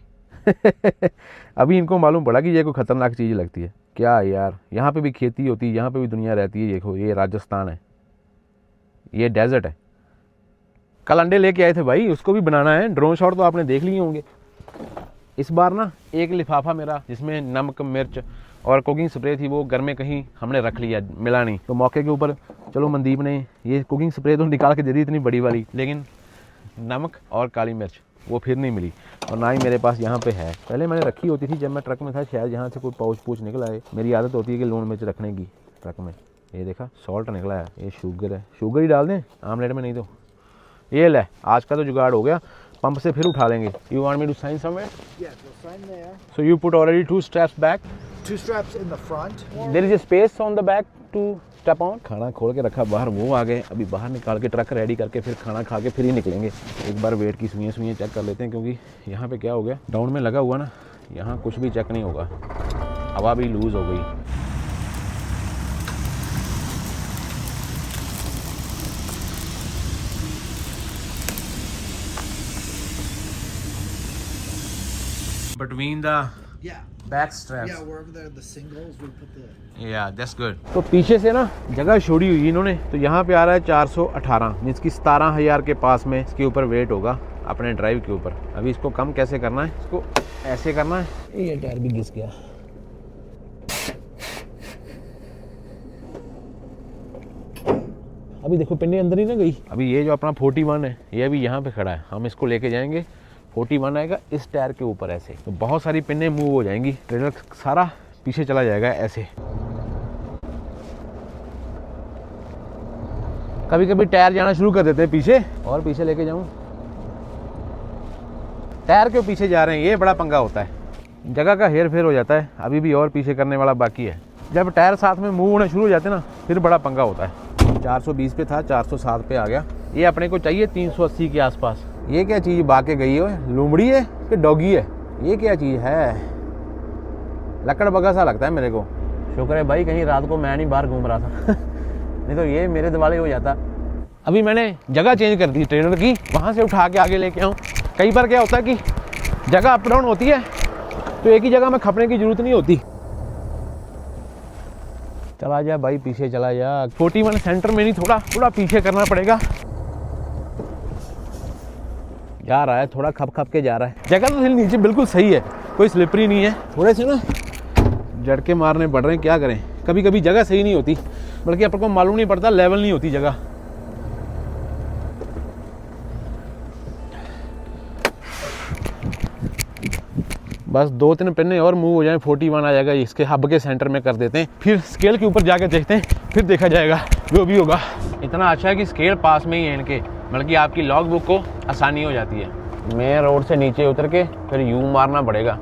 अभी इनको मालूम पड़ा कि ये कोई ख़तरनाक चीज़ लगती है क्या यार। यहाँ पे भी खेती होती है, यहाँ पे भी दुनिया रहती है। देखो ये राजस्थान है, ये डेजर्ट है। कल अंडे लेके आए थे भाई, उसको भी बनाना है। ड्रोन शॉट तो आपने देख लिए होंगे। इस बार ना एक लिफाफा मेरा जिसमें नमक मिर्च और कुकिंग स्प्रे थी वो घर में कहीं हमने रख लिया, मिला नहीं। तो मौके के ऊपर चलो मनदीप ने ये कुकिंग स्प्रे तो निकाल के दे दी इतनी बड़ी वाली, लेकिन नमक और काली मिर्च वो फिर नहीं मिली और ना ही मेरे पास यहाँ पे है। पहले मैंने रखी होती थी जब मैं ट्रक में था, शायद यहाँ से कोई पाउच पूछ निकला है। मेरी आदत होती है कि लून मिर्च रखने की ट्रक में। ये देखा सॉल्ट निकला है, ये शुगर है, शुगर ही डाल दें आमलेट में, नहीं तो ये ले आज का तो जुगाड़ हो गया। पंप से फिर उठा लेंगे। You want me to sign somewhere? Yes, we'll sign there. So you put already 2 straps back. 2 straps in the front. There is a space on the back to step on. खाना खोल के रखा बाहर, वो आ गए। अभी बाहर निकाल के ट्रक रेडी करके फिर खाना खा के फिर ही निकलेंगे। एक बार वेट की सुइयाँ चेक कर लेते हैं, क्योंकि यहाँ पे क्या हो गया, डाउन में लगा हुआ ना, यहाँ कुछ भी चेक नहीं होगा। हवा भी लूज हो गई। Between the Yeah. back straps. Yeah, wherever the singles, we put the. Yeah, that's good. तो पीछे से ना जगह छोड़ी हुई इन्होंने, तो यहाँ पे आ रहा है 418, मीन्स की 17,000 के पास में इसके ऊपर वेट होगा अपने ड्राइव के ऊपर। अभी इसको कम कैसे करना है, इसको ऐसे करना है। ये टायर भी घिस गया। अभी देखो पिन्नी अंदर ही ना गई। अभी ये जो अपना 41 है ये अभी यहाँ पे खड़ा है, हम इसको लेके जाएंगे। 41 आएगा इस टायर के ऊपर ऐसे, तो बहुत सारी पिन्ने मूव हो जाएंगी, ट्रेलर सारा पीछे चला जाएगा ऐसे। कभी कभी टायर जाना शुरू कर देते हैं पीछे, और पीछे लेके जाऊं, टायर के पीछे जा रहे हैं, ये बड़ा पंगा होता है, जगह का हेर फेर हो जाता है। अभी भी और पीछे करने वाला बाकी है। जब टायर साथ में मूव होने शुरू हो जाते हैं ना, फिर बड़ा पंगा होता है। 420 पे था, 407 पे आ गया। ये अपने को चाहिए 380 के आसपास। ये क्या चीज़ भाग के गई है, लूमड़ी है कि डॉगी है, ये क्या चीज़ है? लकड़ बगा सा लगता है मेरे को। शुक्र है भाई कहीं रात को मैं नहीं बाहर घूम रहा था नहीं तो ये मेरे दिवाले हो जाता। अभी मैंने जगह चेंज कर दी ट्रेलर की, वहाँ से उठा के आगे लेके आऊँ। कई बार क्या होता है कि जगह अप डाउन होती है तो एक ही जगह में खपने की जरूरत नहीं होती। चला जा भाई, पीछे चला जा। 41 सेंटर में नहीं, थोड़ा पीछे करना पड़ेगा। जा रहा है, थोड़ा खप के जा रहा है। जगह तो नीचे बिल्कुल सही है, कोई स्लिपरी नहीं है। थोड़े से ना झटके मारने पड़ रहे हैं, क्या करें। कभी कभी जगह सही नहीं होती, बल्कि अपन को मालूम नहीं पड़ता, लेवल नहीं होती जगह। बस 2-3 पिन्ने और मूव हो जाए, 41 आ जाएगा। इसके हब के सेंटर में कर देते हैं, फिर स्केल के ऊपर जाके देखते हैं, फिर देखा जाएगा जो भी होगा। इतना अच्छा है कि स्केल पास में ही है इनके, बल्कि आपकी लॉग बुक को आसानी हो जाती है। मैं रोड से नीचे उतर के फिर यू मारना पड़ेगा।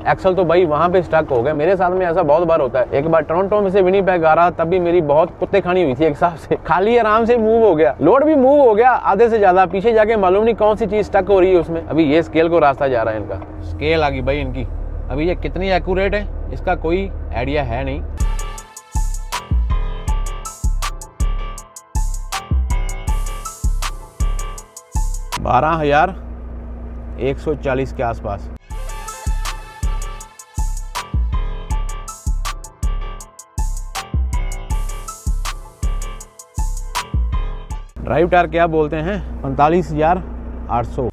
एक्सल तो भाई वहाँ पे स्टक हो गया। मेरे साथ में ऐसा बहुत बार होता है। एक बार टोरंटो में से विनिपेग आ रहा, तब भी मेरी बहुत कुत्ते खानी हुई थी एक हिसाब से। खाली आराम से मूव हो गया, लोड भी मूव हो गया आधे से ज्यादा, पीछे जाके मालूम नहीं कौन सी चीज स्टक हो रही है उसमें। अभी ये स्केल को रास्ता जा रहा है इनका। स्केल आ गई भाई इनकी। अभी ये कितनी एक्यूरेट है इसका कोई आइडिया है नहीं। $12,140 के आसपास। ड्राइव टायर क्या बोलते हैं, 45,800।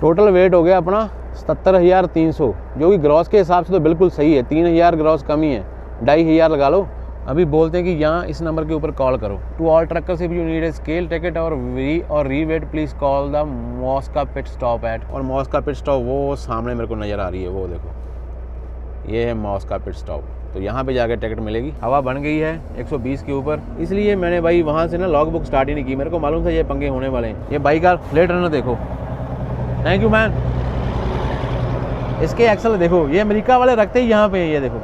टोटल वेट हो गया अपना 77,300, जो कि ग्रॉस के हिसाब से तो बिल्कुल सही है। 3,000 ग्रॉस कमी है, 2,500 लगा लो अभी बोलते हैं कि यहाँ इस नंबर के ऊपर कॉल करो। To all truckers if you need a scale ticket or reweigh please call the Mosca pit stop at. और मॉस्का पिट स्टॉप वो सामने मेरे को नज़र आ रही है, वो देखो ये है मॉस्का पिट स्टॉप। तो यहाँ पे जाके टिकट मिलेगी। हवा बन गई है 120 के ऊपर, इसलिए मैंने भाई वहाँ से ना लॉग बुक स्टार्ट ही नहीं की। मेरे को मालूम था ये पंगे होने वाले हैं। ये बाइक का प्लेट रनर देखो, थैंक यू मैन। इसके एक्सल देखो, ये अमेरिका वाले रखते ही यहाँ पे, ये देखो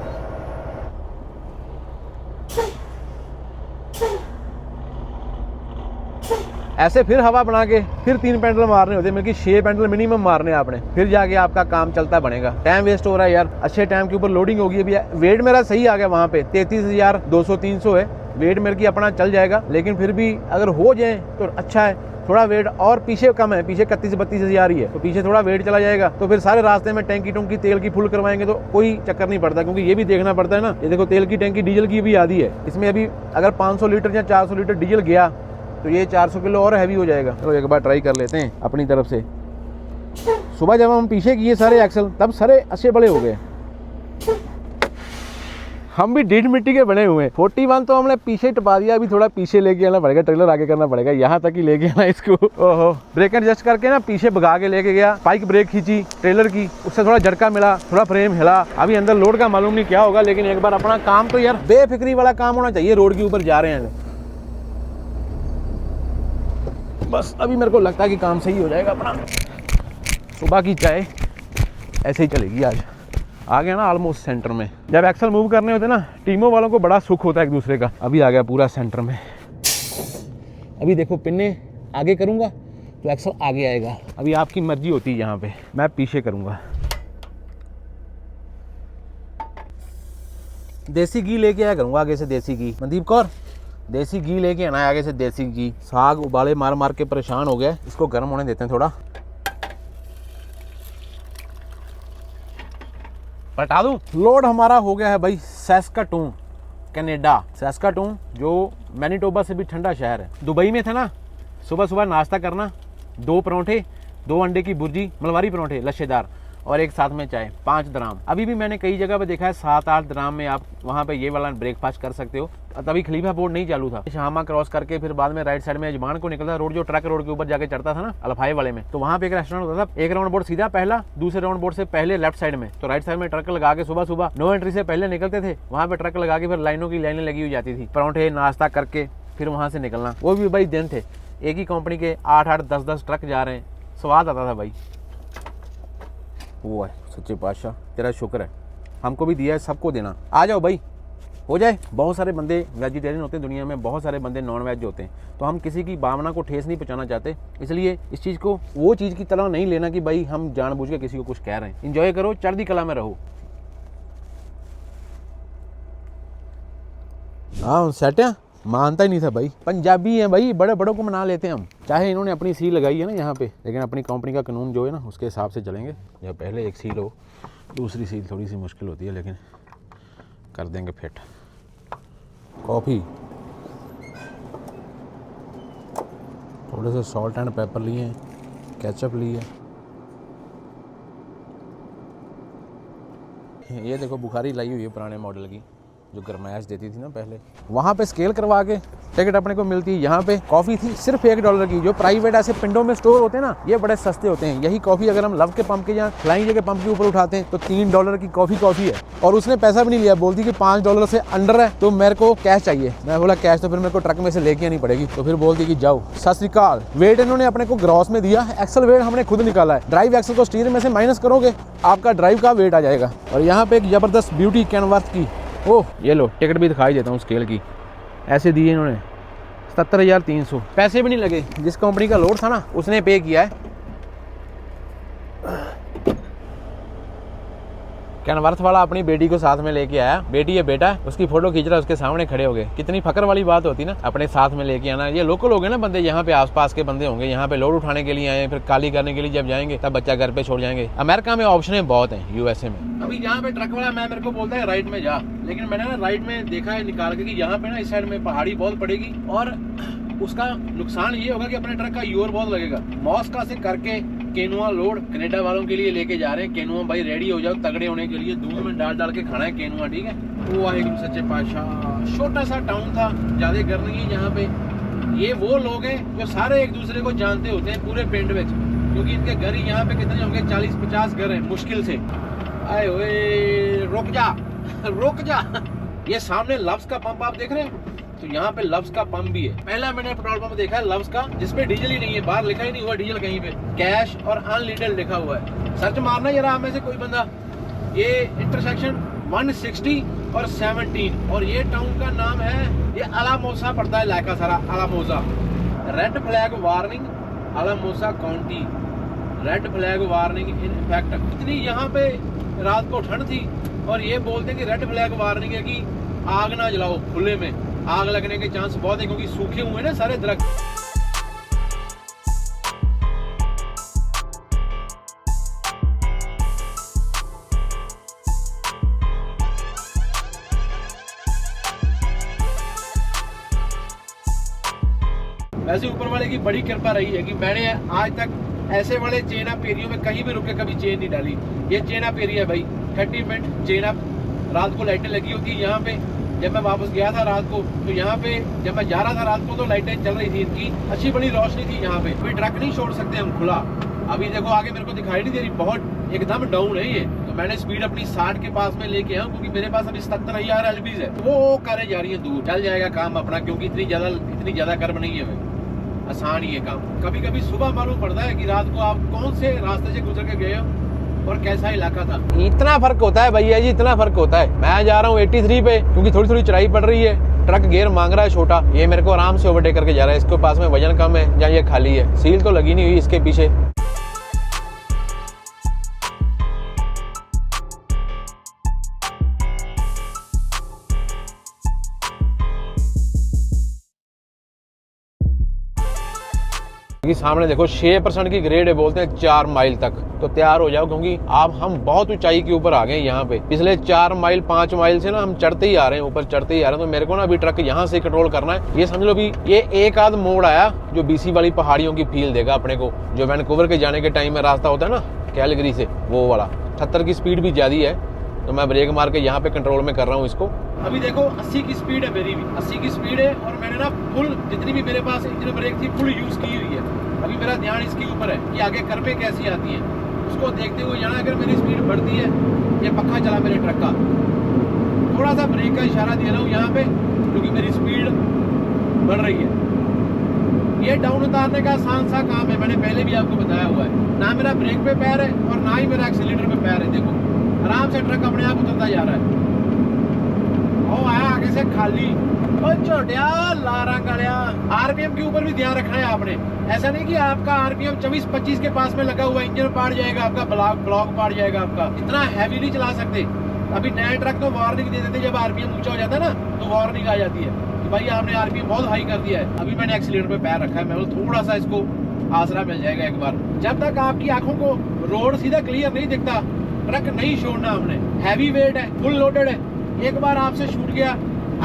ऐसे फिर हवा बना के फिर 3 पेंडल मारने होते हैं, मतलब कि 6 पेंडल मिनिमम मारने आपने, फिर जाके आपका काम चलता बनेगा। टाइम वेस्ट हो रहा है यार। अच्छे टाइम के ऊपर लोडिंग होगी। अभी वेट मेरा सही आ गया वहाँ पे 33,200-300 है वेट मेरे की, अपना चल जाएगा। लेकिन फिर भी अगर हो जाए तो अच्छा है। थोड़ा वेट और पीछे कम है, पीछे 31-32 हज़ार ही है, तो पीछे थोड़ा वेट चला जाएगा तो फिर सारे रास्ते में टैंकी टूंकी तेल की फुल करवाएंगे तो कोई चक्कर नहीं पड़ता। क्योंकि ये भी देखना पड़ता है ना, ये देखो तेल की टैंकी डीजल की भी आधी है इसमें। अभी अगर 500 लीटर या 400 लीटर डीजल गया तो ये 400 किलो और हैवी हो जाएगा। चलो एक बार ट्राई कर लेते हैं अपनी तरफ से। सुबह जब हम पीछे किए सारे एक्सल तब सारे अच्छे बड़े हो गए। हम भी ढीठ मिट्टी के बने हुए हैं। 41 तो हमने पीछे टपा दिया, अभी थोड़ा पीछे लेके आना पड़ेगा, ट्रेलर आगे करना पड़ेगा, यहाँ तक ही लेके आना इसको। ओहो, ब्रेक एडजस्ट करके ना पीछे भगा के लेके गया, स्पाइक ब्रेक खींची ट्रेलर की, उससे थोड़ा झटका मिला, थोड़ा फ्रेम हिला। अभी अंदर लोड का मालूम नहीं क्या होगा, लेकिन एक बार अपना काम तो यार बेफिक्री वाला काम होना चाहिए। रोड के ऊपर जा रहे हैं बस, अभी मेरे को लगता है कि काम सही हो जाएगा अपना। सुबह की चाय ऐसे ही चलेगी आज। आ गया ना ऑलमोस्ट सेंटर में। जब एक्सल मूव करने होते ना टीमों वालों को बड़ा सुख होता है एक दूसरे का। अभी आ गया पूरा सेंटर में। अभी देखो पिन्ने आगे करूँगा तो एक्सल आगे आएगा। अभी आपकी मर्जी होती है, यहाँ पे मैं पीछे करूँगा। देसी घी लेके आया करूँगा आगे से, देसी घी। मनदीप कौर देसी घी लेके आना है आगे से, देसी घी। साग उबाले मार मार के परेशान हो गया, इसको गर्म होने देते हैं थोड़ा। पटा दूं। लोड हमारा हो गया है भाई सैस्काटून, कनाडा। सैस्काटून जो मैनीटोबा से भी ठंडा शहर है। दुबई में थे ना, सुबह सुबह नाश्ता करना, 2 परोंठे, 2 अंडे की भुर्जी, मलवारी परोंठे लच्छेदार, और एक साथ में चाय, 5 दराम। अभी भी मैंने कई जगह पे देखा है 7-8 दराम में आप वहाँ पे ये वाला ब्रेकफास्ट कर सकते हो। तभी खलीफा बोर्ड नहीं चालू था। शामा क्रॉस करके फिर बाद में राइट साइड में अजमान को निकलता रोड, जो ट्रक रोड के ऊपर जाके चढ़ता था ना अल्फाई वाले में, तो वहाँ पे एक रेस्टोरेंट होता था। एक राउंड बोर्ड सीधा पहला, दूसरे राउंड बोर्ड से पहले लेफ्ट साइड में, तो राइट साइड में ट्रक लगा के सुबह सुबह नो एंट्री से पहले निकलते थे। वहाँ पे ट्रक लगा के फिर लाइनों की लाइनें लगी हुई जाती थी, परोंठे नाश्ता करके फिर वहाँ से निकलना। वो भी भाई दिन थे, एक ही कंपनी के 8-8, 10-10 ट्रक जा रहे हैं, स्वाद आता था भाई। वो है सच्चे पातशाह, तेरा शुक्र है, हमको भी दिया है, सबको देना। आ जाओ भाई, हो जाए। बहुत सारे बंदे वेजिटेरियन होते हैं दुनिया में, बहुत सारे बंदे नॉन वेज होते हैं, तो हम किसी की भावना को ठेस नहीं पहुंचाना चाहते। इसलिए इस चीज़ को वो चीज़ की तरह नहीं लेना कि भाई हम जानबूझ के किसी को कुछ कह रहे हैं। इंजॉय करो, चढ़ती कला में रहो। हाँ सेट है, मानता ही नहीं था भाई। पंजाबी हैं भाई, बड़े बड़ों को मना लेते हैं हम। चाहे इन्होंने अपनी सील लगाई है ना यहाँ पे, लेकिन अपनी कंपनी का कानून जो है ना उसके हिसाब से चलेंगे। या पहले एक सील हो, दूसरी सील थोड़ी सी मुश्किल होती है, लेकिन कर देंगे फिट। कॉफ़ी, थोड़े से सॉल्ट एंड पेपर लिए हैं, केचप लिए। ये देखो बुखारी लाई हुई है पुराने मॉडल की, जो गरमाइश देती थी ना पहले। वहाँ पे स्केल करवा के टिकट अपने को मिलती है। यहाँ पे कॉफ़ी थी सिर्फ $1 की। जो प्राइवेट ऐसे पिंडों में स्टोर होते हैं ना, ये बड़े सस्ते होते हैं। यही कॉफ़ी अगर हम लव के पंप के या फ्लाइंग के पंप के ऊपर उठाते हैं तो $3 की कॉफ़ी है। और उसने पैसा भी नहीं लिया, बोलती कि $5 से अंडर है तो मेरे को कैश चाहिए। मैं बोला कैश तो फिर मेरे को ट्रक में से लेके आनी पड़ेगी, तो फिर बोलती कि जाओ। सत श्री अकाल। वेट इन्होंने अपने को ग्रॉस में दिया, एक्सल वेट हमने खुद निकाला है। ड्राइव एक्सल को स्टीयर में से माइनस करोगे, आपका ड्राइव का वेट आ जाएगा। और यहाँ पे एक जबरदस्त ब्यूटी कैनवर्थ की, ओह ये लो टिकट भी दिखाई देता हूँ स्केल की। ऐसे दिए इन्होंने 77,300, पैसे भी नहीं लगे। जिस कंपनी का लोड था ना उसने पे किया है। कैनवर्थ वाला अपनी बेटी को साथ में लेके आया, बेटी है बेटा, उसकी फोटो खींच रहा है, उसके सामने खड़े हो गए। कितनी फकर वाली बात होती ना, अपने साथ में लेके आना। ये लोकल हो गए ना बंदे, यहाँ पे आसपास के बंदे होंगे, यहाँ पे लोड उठाने के लिए आए, फिर काली करने के लिए जब जाएंगे तब बच्चा घर पे छोड़ जाएंगे। अमेरिका में ऑप्शन बहुत है, यूएसए में। अभी यहाँ पे ट्रक वाला मेरे को बोलता है राइट में जा, लेकिन मैंने ना राइट में देखा है निकाल के कि यहाँ पे ना इस साइड में पहाड़ी बहुत पड़ेगी और उसका नुकसान ये होगा कि अपने ट्रक का यूर बहुत लगेगा। मॉस्का से करके केनुआ लोड कनाडा वालों के लिए लेके जा रहे हैं। केनुआ भाई रेडी हो जाओ तगड़े होने के लिए, दूध में डाल के खाना है केनुआ, ठीक है। वाहिगुरू सच्चे पातशाह। छोटा सा टाउन था, ज्यादा घर नहीं है यहाँ पे। ये वो लोग हैं जो सारे एक दूसरे को जानते होते हैं पूरे पिंड में, क्योंकि इनके घर ही यहाँ पे कितने होंगे, 40-50 घर हैं मुश्किल से। आए ओए रुक जा रुक जा। ये सामने लव्स का पंप आप देख रहे हैं, तो यहाँ पे लव्स का पंप भी है। पहला मैंने पेट्रोल पंप देखा है लव्स का, जिसपे डीजल ही नहीं है, बाहर लिखा ही नहीं हुआ डीजल कहीं पे, कैश और अनलीटेड लिखा हुआ है। सर्च मारना जरा आप में से कोई बंदा। ये इंटरसेक्शन 160 और 17 और ये टाउन का नाम है, ये अलामोसा पड़ता है इलाका सारा, Alamosa. Red flag warning Alamosa county, red flag warning in effect. इतनी यहाँ पे रात को ठंड थी और ये बोलते हैं कि रेड फ्लैग वार्निंग है कि आग ना जलाओ, खुले में आग लगने के चांस बहुत है, क्योंकि सूखे हुए ना सारे दरख्त। वैसे ऊपर वाले की बड़ी कृपा रही है कि मैंने आज तक ऐसे वाले चेना पेरियों में कहीं भी रुक के कभी चेन नहीं डाली। ये चेना पेरी है भाई, 30 मिनट चेना। रात को लाइटें लगी होती है यहाँ पे। जब मैं वापस गया था रात को, तो यहाँ पे जब मैं जा रहा था रात को तो लाइटें चल रही थी, इनकी अच्छी बड़ी रोशनी थी यहाँ पे। कोई ट्रक नहीं छोड़ सकते हम खुला। अभी देखो आगे मेरे को दिखाई नहीं दे रही, बहुत एकदम डाउन है ये। तो मैंने स्पीड अपनी 60 के पास में लेके आऊँ, क्योंकि मेरे पास अभी 70,000 LBs है। वो कारें जा रही है दूर, चल जाएगा काम अपना, क्योंकि इतनी ज्यादा कर्म नहीं है, आसान ही है काम। कभी कभी सुबह मालूम पड़ता है कि रात को आप कौन से रास्ते से गुजर के गए हो और कैसा इलाका था। इतना फर्क होता है भैया जी, इतना फर्क होता है। मैं जा रहा हूँ 83 पे, क्योंकि थोड़ी थोड़ी चढ़ाई पड़ रही है। ट्रक गेयर मांग रहा है छोटा, ये मेरे को आराम से ओवरटेक करके जा रहा है। इसके पास में वजन कम है या ये खाली है, सील तो लगी नहीं हुई इसके पीछे। सामने देखो 6% की ग्रेड है, बोलते हैं 4 माइल तक। तो तैयार हो जाओ, क्योंकि अब हम बहुत ऊंचाई के ऊपर आ गए यहाँ पे। पिछले 4 माइल 5 माइल से ना हम चढ़ते ही आ रहे हैं, ऊपर चढ़ते ही आ रहे हैं। तो मेरे को ना अभी ट्रक यहाँ से कंट्रोल करना है। ये समझ लो भी ये एक आध मोड़ आया जो BC वाली पहाड़ियों की फील देगा अपने को, जो वैनकूवर के जाने के टाइम में रास्ता होता है ना कैलगरी से, वो वाला। 70 की स्पीड भी ज्यादा है, तो मैं ब्रेक मार के यहाँ पे कंट्रोल में कर रहा हूँ इसको। अभी देखो 80 की स्पीड है, मेरी भी 80 की स्पीड है, और मैंने ना फुल जितनी भी मेरे पास इंजन ब्रेक थी फुल यूज की हुई है। अभी मेरा ध्यान इसके ऊपर है कि आगे कर्वे कैसी आती है, उसको देखते हुए जाना। अगर मेरी स्पीड बढ़ती है, ये पक्का चला मेरे ट्रक का, थोड़ा सा ब्रेक का इशारा दे रहा हूँ यहाँ पे, क्योंकि मेरी स्पीड बढ़ रही है। ये डाउन उतारने का आसान सा काम है, मैंने पहले भी आपको बताया हुआ है। ना मेरा ब्रेक पे पैर है और ना ही मेरा एक्सीलेटर पे पैर है। देखो आराम से ट्रक अपने आप उतरता जा रहा है। ओ आया आगे से खाली, छोटिया लारा गलिया। आरपीएम के ऊपर भी ध्यान रखना है आपने। ऐसा नहीं कि आपका आरपीएम 24-25 के पास में लगा हुआ, इंजन पाड़ जाएगा आपका, ब्लॉक पाड़ जाएगा आपका। इतना हैवी नहीं चला सकते। अभी नए ट्रक तो वार्निंग दे देते, जब आरपीएम ऊंचा हो जाता है ना तो वार्निंग आ जाती है कि भाई आपने आरपीएम बहुत हाई कर दिया है। अभी मैंने एक्सीलेटर पे पैर रखा है, मैं थोड़ा सा इसको आसरा मिल जाएगा एक बार। जब तक आपकी आंखों को रोड सीधा क्लियर नहीं दिखता, ट्रक नहीं छोड़ना हमने। हैवी वेट है, फुल लोडेड है। एक बार आपसे छूट गया,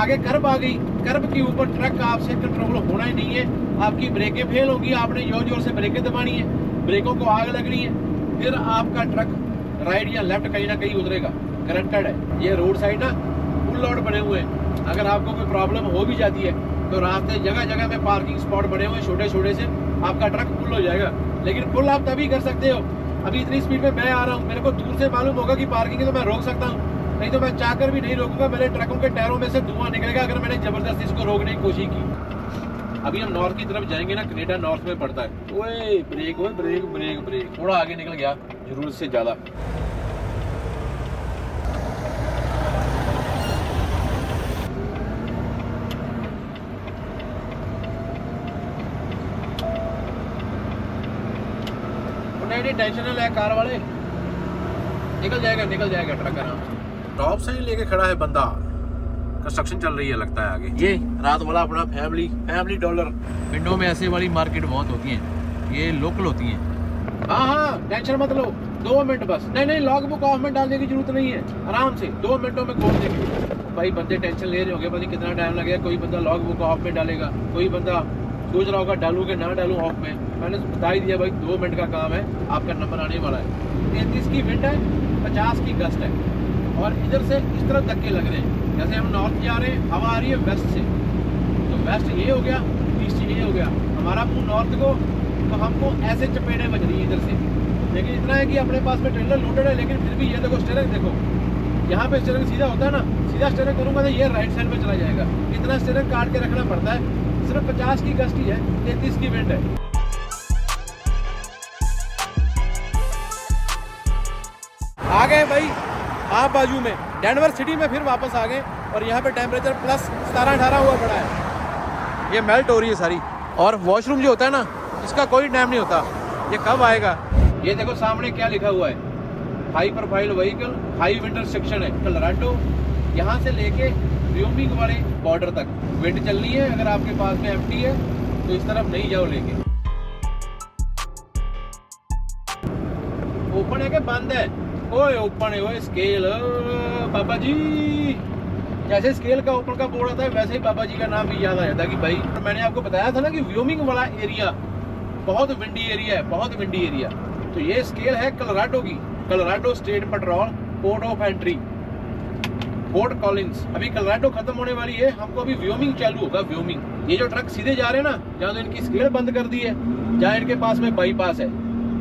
आगे कर्ब आ गई, कर्ब के ऊपर ट्रक आपसे कंट्रोल होना ही नहीं है। आपकी ब्रेकें फेल होगी, आपने जोर जोर से ब्रेकें दबानी है, ब्रेकों को आग लगनी है, फिर आपका ट्रक राइट या लेफ्ट कहीं ना कहीं उतरेगा, गारंटेड है। ये रोड साइड ना फुल लोड बने हुए हैं। अगर आपको कोई प्रॉब्लम हो भी जाती है तो रास्ते जगह जगह में पार्किंग स्पॉट बने हुए हैं छोटे छोटे से, आपका ट्रक फुल हो जाएगा। लेकिन फुल आप तभी कर सकते हो, अभी इतनी स्पीड में मैं आ रहा हूँ, मेरे को दूर से मालूम होगा कि पार्किंग है तो मैं रोक सकता हूँ, नहीं तो मैं चाहकर भी नहीं रोकूंगा। मेरे ट्रकों के टायरों में से धुआं निकलेगा अगर मैंने जबरदस्ती इसको रोकने की कोशिश की। अभी हम नॉर्थ की तरफ जाएंगे ना, कनाडा नॉर्थ में पड़ता है। ओए ब्रेक, ओए ब्रेक ब्रेक ब्रेक, थोड़ा आगे निकल गया जरूरत से ज्यादा। नहीं टेंशन ना ले कार वाले, निकल जाएगा ट्रक आराम से। टॉप से ही लेके खड़ा है बंदा, कंस्ट्रक्शन चल रही है लगता है आगे। ये रात वाला अपना फैमिली डॉलर। विंडो में ऐसे वाली मार्केट बहुत होती है, ये लोकल होती है। हाँ टेंशन मत लो, 2 मिनट बस। नहीं लॉग बुक ऑफ में डालने की जरूरत नहीं है, आराम से 2 मिनटों में खोल देंगे। भाई बंदे टेंशन ले रहे होंगे, पता नहीं कितना टाइम लगेगा। कोई बंदा लॉग बुक ऑफ में डालेगा, कोई बंदा सोच रहा होगा डालूं कि ना डालूं ऑफ में, मैंने बता ही दिया भाई 2 मिनट का काम है, आपका नंबर आने वाला है। 33 की विंड है, 50 की गस्ट है, और इधर से इस तरफ धक्के लग रहे हैं। जैसे हम नॉर्थ जा रहे हैं, हवा आ रही है वेस्ट से, तो वेस्ट ये हो गया, ईस्ट ये हो गया, हमारा मुंह नॉर्थ को, तो हमको ऐसे चपेटे बज रही है इधर से। लेकिन इतना है कि अपने पास में ट्रेलर लोडेड है, लेकिन फिर भी ये देखो स्टीयरिंग देखो, यहाँ पे स्टीयरिंग सीधा होता है ना, सीधा स्टीयरिंग करूँगा तो ये राइट साइड में चला जाएगा। इतना स्टीयरिंग काट के रखना पड़ता है। सिर्फ 50 की गस्ट ही है, 33 की विंड है। आ गए भाई आप बाजू में डेनवर सिटी में, फिर वापस आ गए, और यहाँ पे टेम्परेचर प्लस 17-18 हुआ पड़ा है। ये मेल्ट हो रही है सारी। और वॉशरूम जो होता है ना, इसका कोई टाइम नहीं होता, ये कब आएगा। ये देखो सामने क्या लिखा हुआ है, high profile vehicle, high winter section है कोलोराडो, यहाँ से लेके व्योमिंग वाले बॉर्डर तक विंड चलनी है। अगर आपके पास में एम्प्टी है तो इस तरफ नहीं जाओ लेके। ओपन है कि बंद है? ओए ओपन है, ओए स्केल बाबा जी। जैसे स्केल का ओपन का बोर्ड आता है, वैसे ही बाबा जी का नाम भी याद आ जाता है कि भाई, मैंने आपको बताया था ना कि व्योमिंग वाला एरिया बहुत विंडी एरिया है, बहुत विंडी एरिया। तो ये स्केल है कोलोराडो की, Colorado state petrol port of entry, fort Collins. अभी कोलोराडो खत्म होने वाली है, हमको अभी व्योमिंग चालू होगा, व्योमिंग। ये जो ट्रक सीधे जा रहे हैं ना, जहाँ तो इनकी स्केल बंद कर दी है, जहाँ इनके पास में बाईपास है,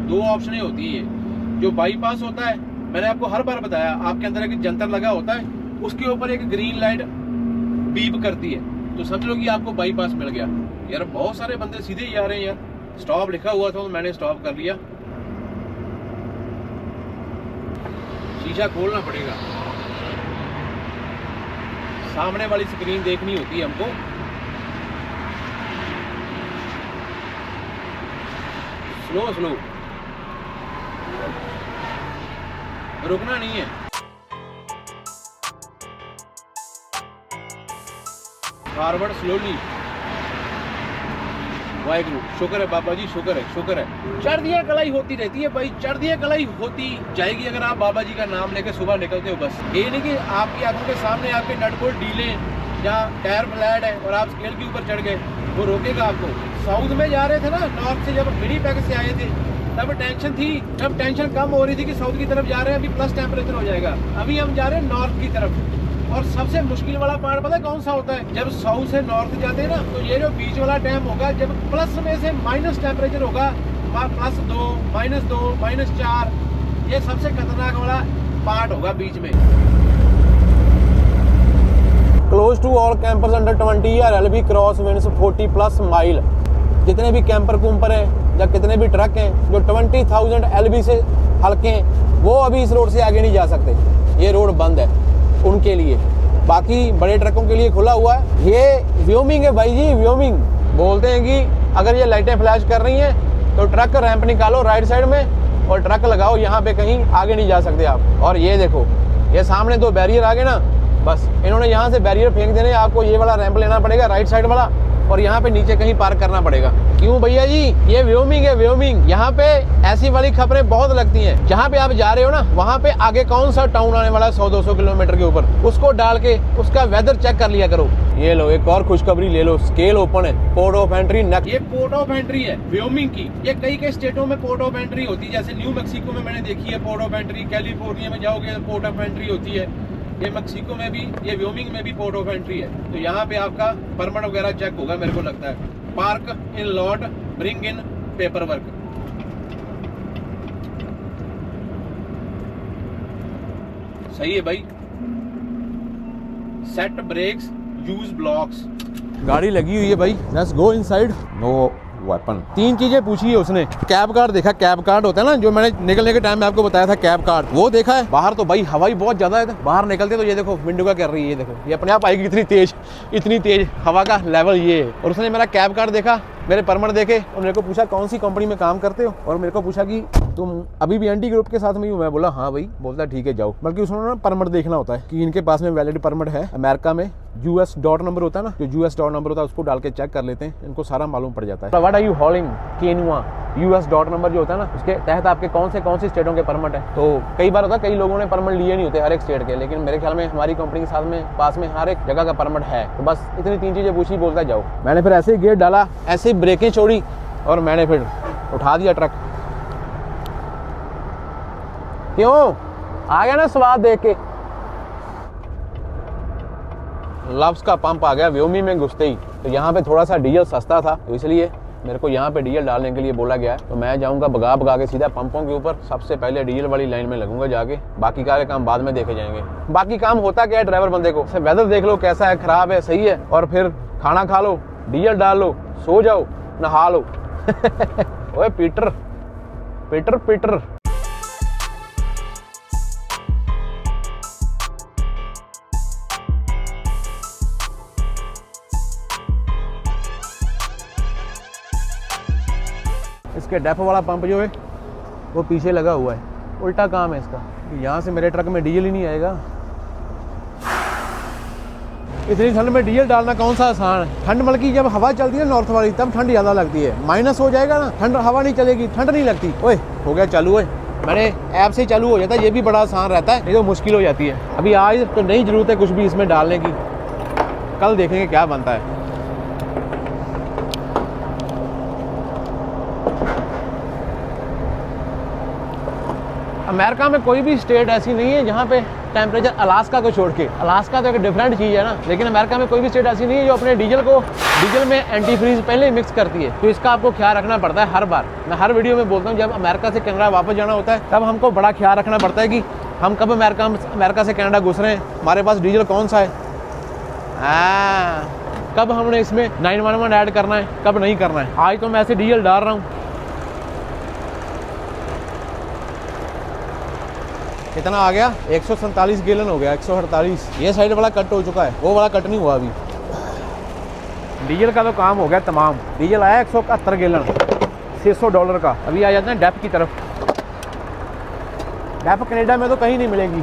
2 ऑप्शन होती है। जो बाईपास होता है, मैंने आपको हर बार बताया, आपके अंदर एक जंतर लगा होता है, उसके ऊपर एक ग्रीन लाइट बीप करती है, तो समझ लो कि आपको बाईपास मिल गया। यार बहुत सारे बंदे सीधे ही आ रहे हैं यार। स्टॉप लिखा हुआ था तो मैंने स्टॉप कर लिया। शीशा खोलना पड़ेगा, सामने वाली स्क्रीन देखनी होती है हमको। स्लो स्लो, रुकना नहीं है। Forward slowly. वाहिगुरु, शुक्र है बाबा जी, शुक्र है, शुक्र है। चढ़दियाँ कलाई होती रहती है भाई, चढ़दियाँ कलाई होती जाएगी अगर आप बाबा जी का नाम लेके सुबह निकलते हो। बस ये नहीं कि आपकी आंखों के सामने आपके नट बोल्ट ढीले या टायर फ्लैट है और आप स्केल के ऊपर चढ़ गए, वो रोकेगा आपको। साउथ में जा रहे थे ना, नॉर्थ से जब विनिपेग से आए थे, तब टेंशन थी, तब टेंशन कम हो रही थी कि साउथ की तरफ जा रहे हैं, अभी प्लस टेम्परेचर हो जाएगा। अभी हम जा रहे हैं नॉर्थ की तरफ। और सबसे मुश्किल वाला पार्ट पता है कौन सा होता है? जब साउथ से नॉर्थ जाते हैं ना, तो ये जो बीच वाला टाइम होगा, जब प्लस में से माइनस टेम्परेचर होगा, +2, -2, -4, ये सबसे खतरनाक वाला पार्ट होगा बीच में। Close to all campers under 20 या LB क्रॉस विंड्स 40+ माइल। जितने भी कैंपर कूम्पर हैं या कितने भी ट्रक हैं जो 20,000 LB से हल्के हैं, वो अभी इस रोड से आगे नहीं जा सकते। ये रोड बंद है उनके लिए, बाकी बड़े ट्रकों के लिए खुला हुआ है। ये व्योमिंग है भाई जी, व्योमिंग। बोलते हैं कि अगर ये लाइटें फ्लैश कर रही हैं तो ट्रक रैंप निकालो राइट साइड में और ट्रक लगाओ, यहाँ पे कहीं आगे नहीं जा सकते आप। और ये देखो, ये सामने 2 बैरियर आ गए ना, बस इन्होंने यहाँ से बैरियर फेंक देने, आपको ये वाला रैंप लेना पड़ेगा राइट साइड वाला, और यहाँ पे नीचे कहीं पार्क करना पड़ेगा। क्यों भैया जी? ये व्योमिंग है, व्योमिंग। यहाँ पे ऐसी वाली खबरें बहुत लगती हैं। जहाँ पे आप जा रहे हो ना, वहाँ पे आगे कौन सा टाउन आने वाला है 100-200 किलोमीटर के ऊपर, उसको डाल के उसका वेदर चेक कर लिया करो। ये लो एक और खुशखबरी ले लो, स्केल ओपन है, पोर्ट ऑफ एंट्री नेक्स्ट। ये पोर्ट ऑफ एंट्री है व्योमिंग की। ये कई स्टेटों में पोर्ट ऑफ एंट्री होती है, जैसे न्यू मैक्सिको में मैंने देखी है पोर्ट ऑफ एंट्री, कैलिफोर्निया में जाओगे पोर्ट ऑफ एंट्री होती है, ये मैक्सिको में भी, ये व्योमिंग में भी पोर्ट ऑफ एंट्री है। तो यहाँ पे आपका परमिट वगैरह चेक होगा, मेरे को लगता है। Parking lot, bring in paper work. सही है भाई। Set brakes, use blocks. गाड़ी लगी हुई है भाई, let's go inside. No weapon. 3 चीजें पूछी है उसने। कैब कार्ड देखा, कैब कार्ड होता है ना, जो मैंने निकलने के टाइम में आपको बताया था, कैब कार्ड वो देखा है। बाहर तो भाई हवा ही बहुत ज्यादा है, बाहर निकलते तो ये देखो विंडो का कर रही है, ये देखो, ये अपने आप आएगी, इतनी तेज हवा का लेवल ये है। और उसने मेरा कैब कार्ड देखा, मेरे परमिट देखे, और मेरे को पूछा कौन सी कंपनी में काम करते हो, और मेरे को पूछा कि तुम अभी भी एंटी ग्रुप के साथ में ही हो। मैं बोला हाँ भाई। बोलता ठीक है जाओ। बल्कि उसने ना परमिट देखना होता है कि इनके पास में वैलिड परमिट है अमेरिका में US डॉट नंबर होता है ना, जो US डॉट नंबर होता है उसको डाल के चेक कर लेते हैं, इनको सारा मालूम पड़ जाता है। व्हाट आर यू हॉलिंग केनुआ, US डॉट नंबर जो होता है ना, उसके तहत आपके कौन सी स्टेटों के परमिट है। तो कई बार होता है कई लोगों ने परमिट लिए नहीं होते हर एक स्टेट के, लेकिन मेरे ख्याल में हमारी कंपनी के साथ में पास में हर एक जगह का परमिट है। तो बस इतनी 3 चीज़ें पूछी, बोलता जाओ। मैंने फिर ऐसे ही गेट डाला, ऐसे ही ब्रेकें छोड़ी और मैंने फिर उठा दिया ट्रक। क्यों आ गया ना स्वाद देख के। लव्स का पंप आ गया व्योमी में घुसते ही। तो यहाँ पे थोड़ा सा डीजल सस्ता था, तो इसलिए मेरे को यहाँ पे डीजल डालने के लिए बोला गया है। तो मैं जाऊँगा भगा के सीधा पंपों के ऊपर, सबसे पहले डीजल वाली लाइन में लगूंगा जाके, बाकी का काम बाद में देखे जाएंगे। बाकी काम होता क्या है ड्राइवर बंदे को, वेदर देख लो कैसा है, खराब है, सही है, और फिर खाना खा लो, डीजल डाल लो, सो जाओ, नहा लो। ओए पीटर पीटर पीटर। इसके डेप वाला पंप जो है वो पीछे लगा हुआ है, उल्टा काम है इसका। यहाँ से मेरे ट्रक में डीजल ही नहीं आएगा। इतनी ठंड में डीजल डालना कौन सा आसान है। ठंड बल्कि जब हवा चलती है नॉर्थ वाली तब ठंड ज़्यादा लगती है, माइनस हो जाएगा ना, ठंड हवा नहीं चलेगी, ठंड नहीं लगती। ओए हो गया चालू है, मैंने ऐप से चालू हो जाता है, ये भी बड़ा आसान रहता है, नहीं तो मुश्किल हो जाती है। अभी आज तो नहीं ज़रूरत है कुछ भी इसमें डालने की, कल देखेंगे क्या बनता है। अमेरिका में कोई भी स्टेट ऐसी नहीं है जहाँ पे टेम्परेचर, अलास्का को छोड़ के, अलास्का तो एक डिफरेंट चीज़ है ना, लेकिन अमेरिका में कोई भी स्टेट ऐसी नहीं है जो अपने डीजल में एंटी फ्रीज पहले ही मिक्स करती है। तो इसका आपको ख्याल रखना पड़ता है हर बार। मैं हर वीडियो में बोलता हूँ जब अमेरिका से कनाडा वापस जाना होता है तब हमको बड़ा ख्याल रखना पड़ता है कि हम कब अमेरिका से कनाडा घुस रहे हैं, हमारे पास डीजल कौन सा है, कब हमने इसमें 911 ऐड करना है, कब नहीं करना है। आज तो मैं ऐसे डीजल डाल रहा हूँ। कितना आ गया, 147 गैलन हो गया, 148। ये साइड वाला कट हो चुका है, वो वाला कट नहीं हुआ अभी। डीजल का तो काम हो गया तमाम। डीजल आया 171 गैलन, $600 का। अभी आ जाते हैं डेप की तरफ। डेप कनाडा में तो कहीं नहीं मिलेगी,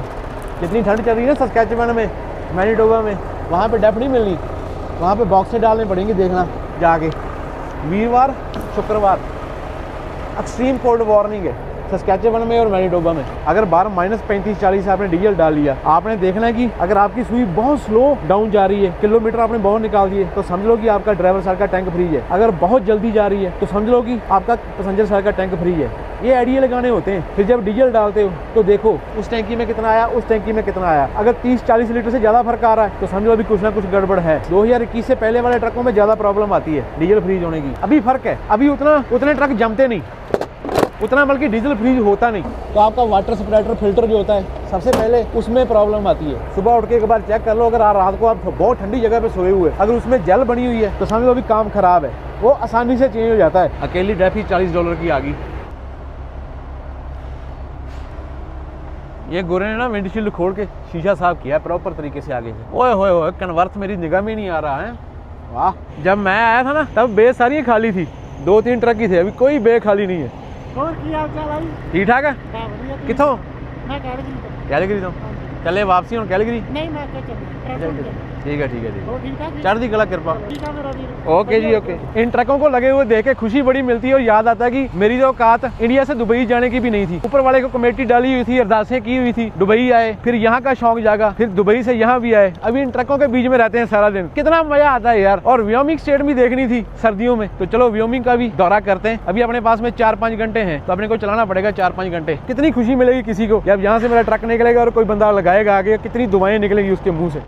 जितनी ठंड चल रही है ना सस्कैचुअन में, मैनिटोबा में, वहाँ पे डेप नहीं मिलनी, वहाँ पे बॉक्स से डालने पड़ेंगे, देखना जाके। वीरवार शुक्रवार एक्सट्रीम कोल्ड वार्निंग है सस्कैचुअन में और मैनिटोबा में। अगर बाहर -35-40 आपने डीजल डाल लिया, आपने देखना है कि अगर आपकी सुई बहुत स्लो डाउन जा रही है, किलोमीटर आपने बहुत निकाल दिए, तो समझ लो कि आपका ड्राइवर साइड का टैंक फ्री है। अगर बहुत जल्दी जा रही है तो समझ लो कि आपका पैसेंजर साइड का टैंक फ्री है। ये आइडिया लगाने होते हैं। फिर जब डीजल डालते हो तो देखो उस टैंकी में कितना आया, उस टैंकी में कितना आया। अगर 30-40 लीटर से ज़्यादा फर्क आ रहा है तो समझ लो अभी कुछ ना कुछ गड़बड़ है। 2021 से पहले वाले ट्रकों में ज़्यादा प्रॉब्लम आती है डीजल फ्रीज होने की। अभी फर्क है, अभी उतने ट्रक जमते नहीं, उतना बल्कि डीजल फ्रीज होता नहीं। तो आपका वाटर सेपरेटर फिल्टर जो होता है सबसे पहले उसमें प्रॉब्लम आती है। सुबह उठ के एक बार चेक कर लो, अगर रात को आप बहुत ठंडी जगह पे सोए हुए, अगर उसमें जल बनी हुई है तो समझ लो अभी काम खराब है। वो आसानी से चेंज हो जाता है। अकेली डेप ही $40 की आ गई। ये गोरे ने ना विंडशील्ड खोल के शीशा साफ किया प्रॉपर तरीके से आगे से। ओए होए होए, कन्वर्थ मेरी निगाह में नहीं आ रहा है। वाह, जब मैं आया था ना तब बे सारी खाली थी, 2-3 ट्रक ही थे, अभी कोई बे खाली नहीं है। और की हाल चाल है? ठीक ठाक है। कितों? मैं कैलगरी तो चले वापसी हूँ कैलगरी। नहीं मैं क्या चल ठीक है ठीक है वो ठीक है। चढ़ दी गला कृपा। ठीक है मेरा वीर। ओके जी ओके। इन ट्रकों को लगे हुए देख के खुशी बड़ी मिलती है और याद आता है कि मेरी जो औकात इंडिया से दुबई जाने की भी नहीं थी। ऊपर वाले को कमेटी डाली हुई थी, अरदासें की हुई थी, दुबई आए, फिर यहाँ का शौक जागा, फिर दुबई से यहाँ भी आए। अभी इन ट्रकों के बीच में रहते हैं सारा दिन, कितना मजा आता है यार। और व्योमिंग स्टेट भी देखनी थी सर्दियों में, तो चलो व्योमिंग का भी दौरा करते हैं। अभी अपने पास में 4-5 घंटे हैं तो अपने को चलाना पड़ेगा 4-5 घंटे। कितनी खुशी मिलेगी किसी को जब यहाँ से मेरा ट्रक निकलेगा और कोई बंदा लगाएगा आगे, कितनी दुआएं निकलेंगी उसके मुंह से।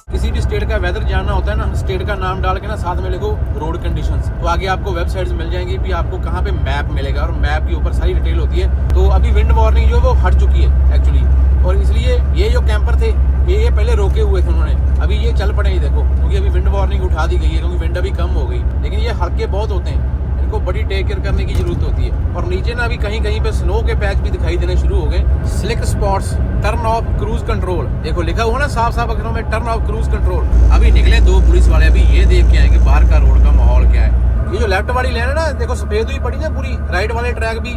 किसी भी स्टेट का वेदर जानना होता है ना, स्टेट का नाम डाल के ना साथ में लिखो रोड कंडीशंस, तो आगे आपको वेबसाइट्स मिल जाएंगी भी आपको कहाँ पे मैप मिलेगा और मैप के ऊपर सारी डिटेल होती है। तो अभी विंड वार्निंग जो है वो हट चुकी है एक्चुअली, और इसलिए ये जो कैंपर थे ये पहले रोके हुए थे उन्होंने, अभी ये चल पड़े ही देखो, क्योंकि अभी विंड वार्निंग उठा दी गई है, क्योंकि विंड अभी कम हो गई। लेकिन ये हल्के बहुत होते हैं, इनको बड़ी टेक केयर करने की जरूरत होती है। और नीचे ना अभी कहीं कहीं पे स्नो के पैच भी दिखाई देने शुरू हो गए। Slick spots, turn off cruise control, देखो लिखा हुआ ना साफ साफ अक्षरों में, टर्न ऑफ क्रूज कंट्रोल। अभी निकले 2 पुलिस वाले, अभी ये देख के आएंगे बाहर का रोड का माहौल क्या है। ये जो लेफ्ट वाली लेन है ना, देखो सफेद हुई पड़ी ना पूरी, राइट वाले ट्रैक भी,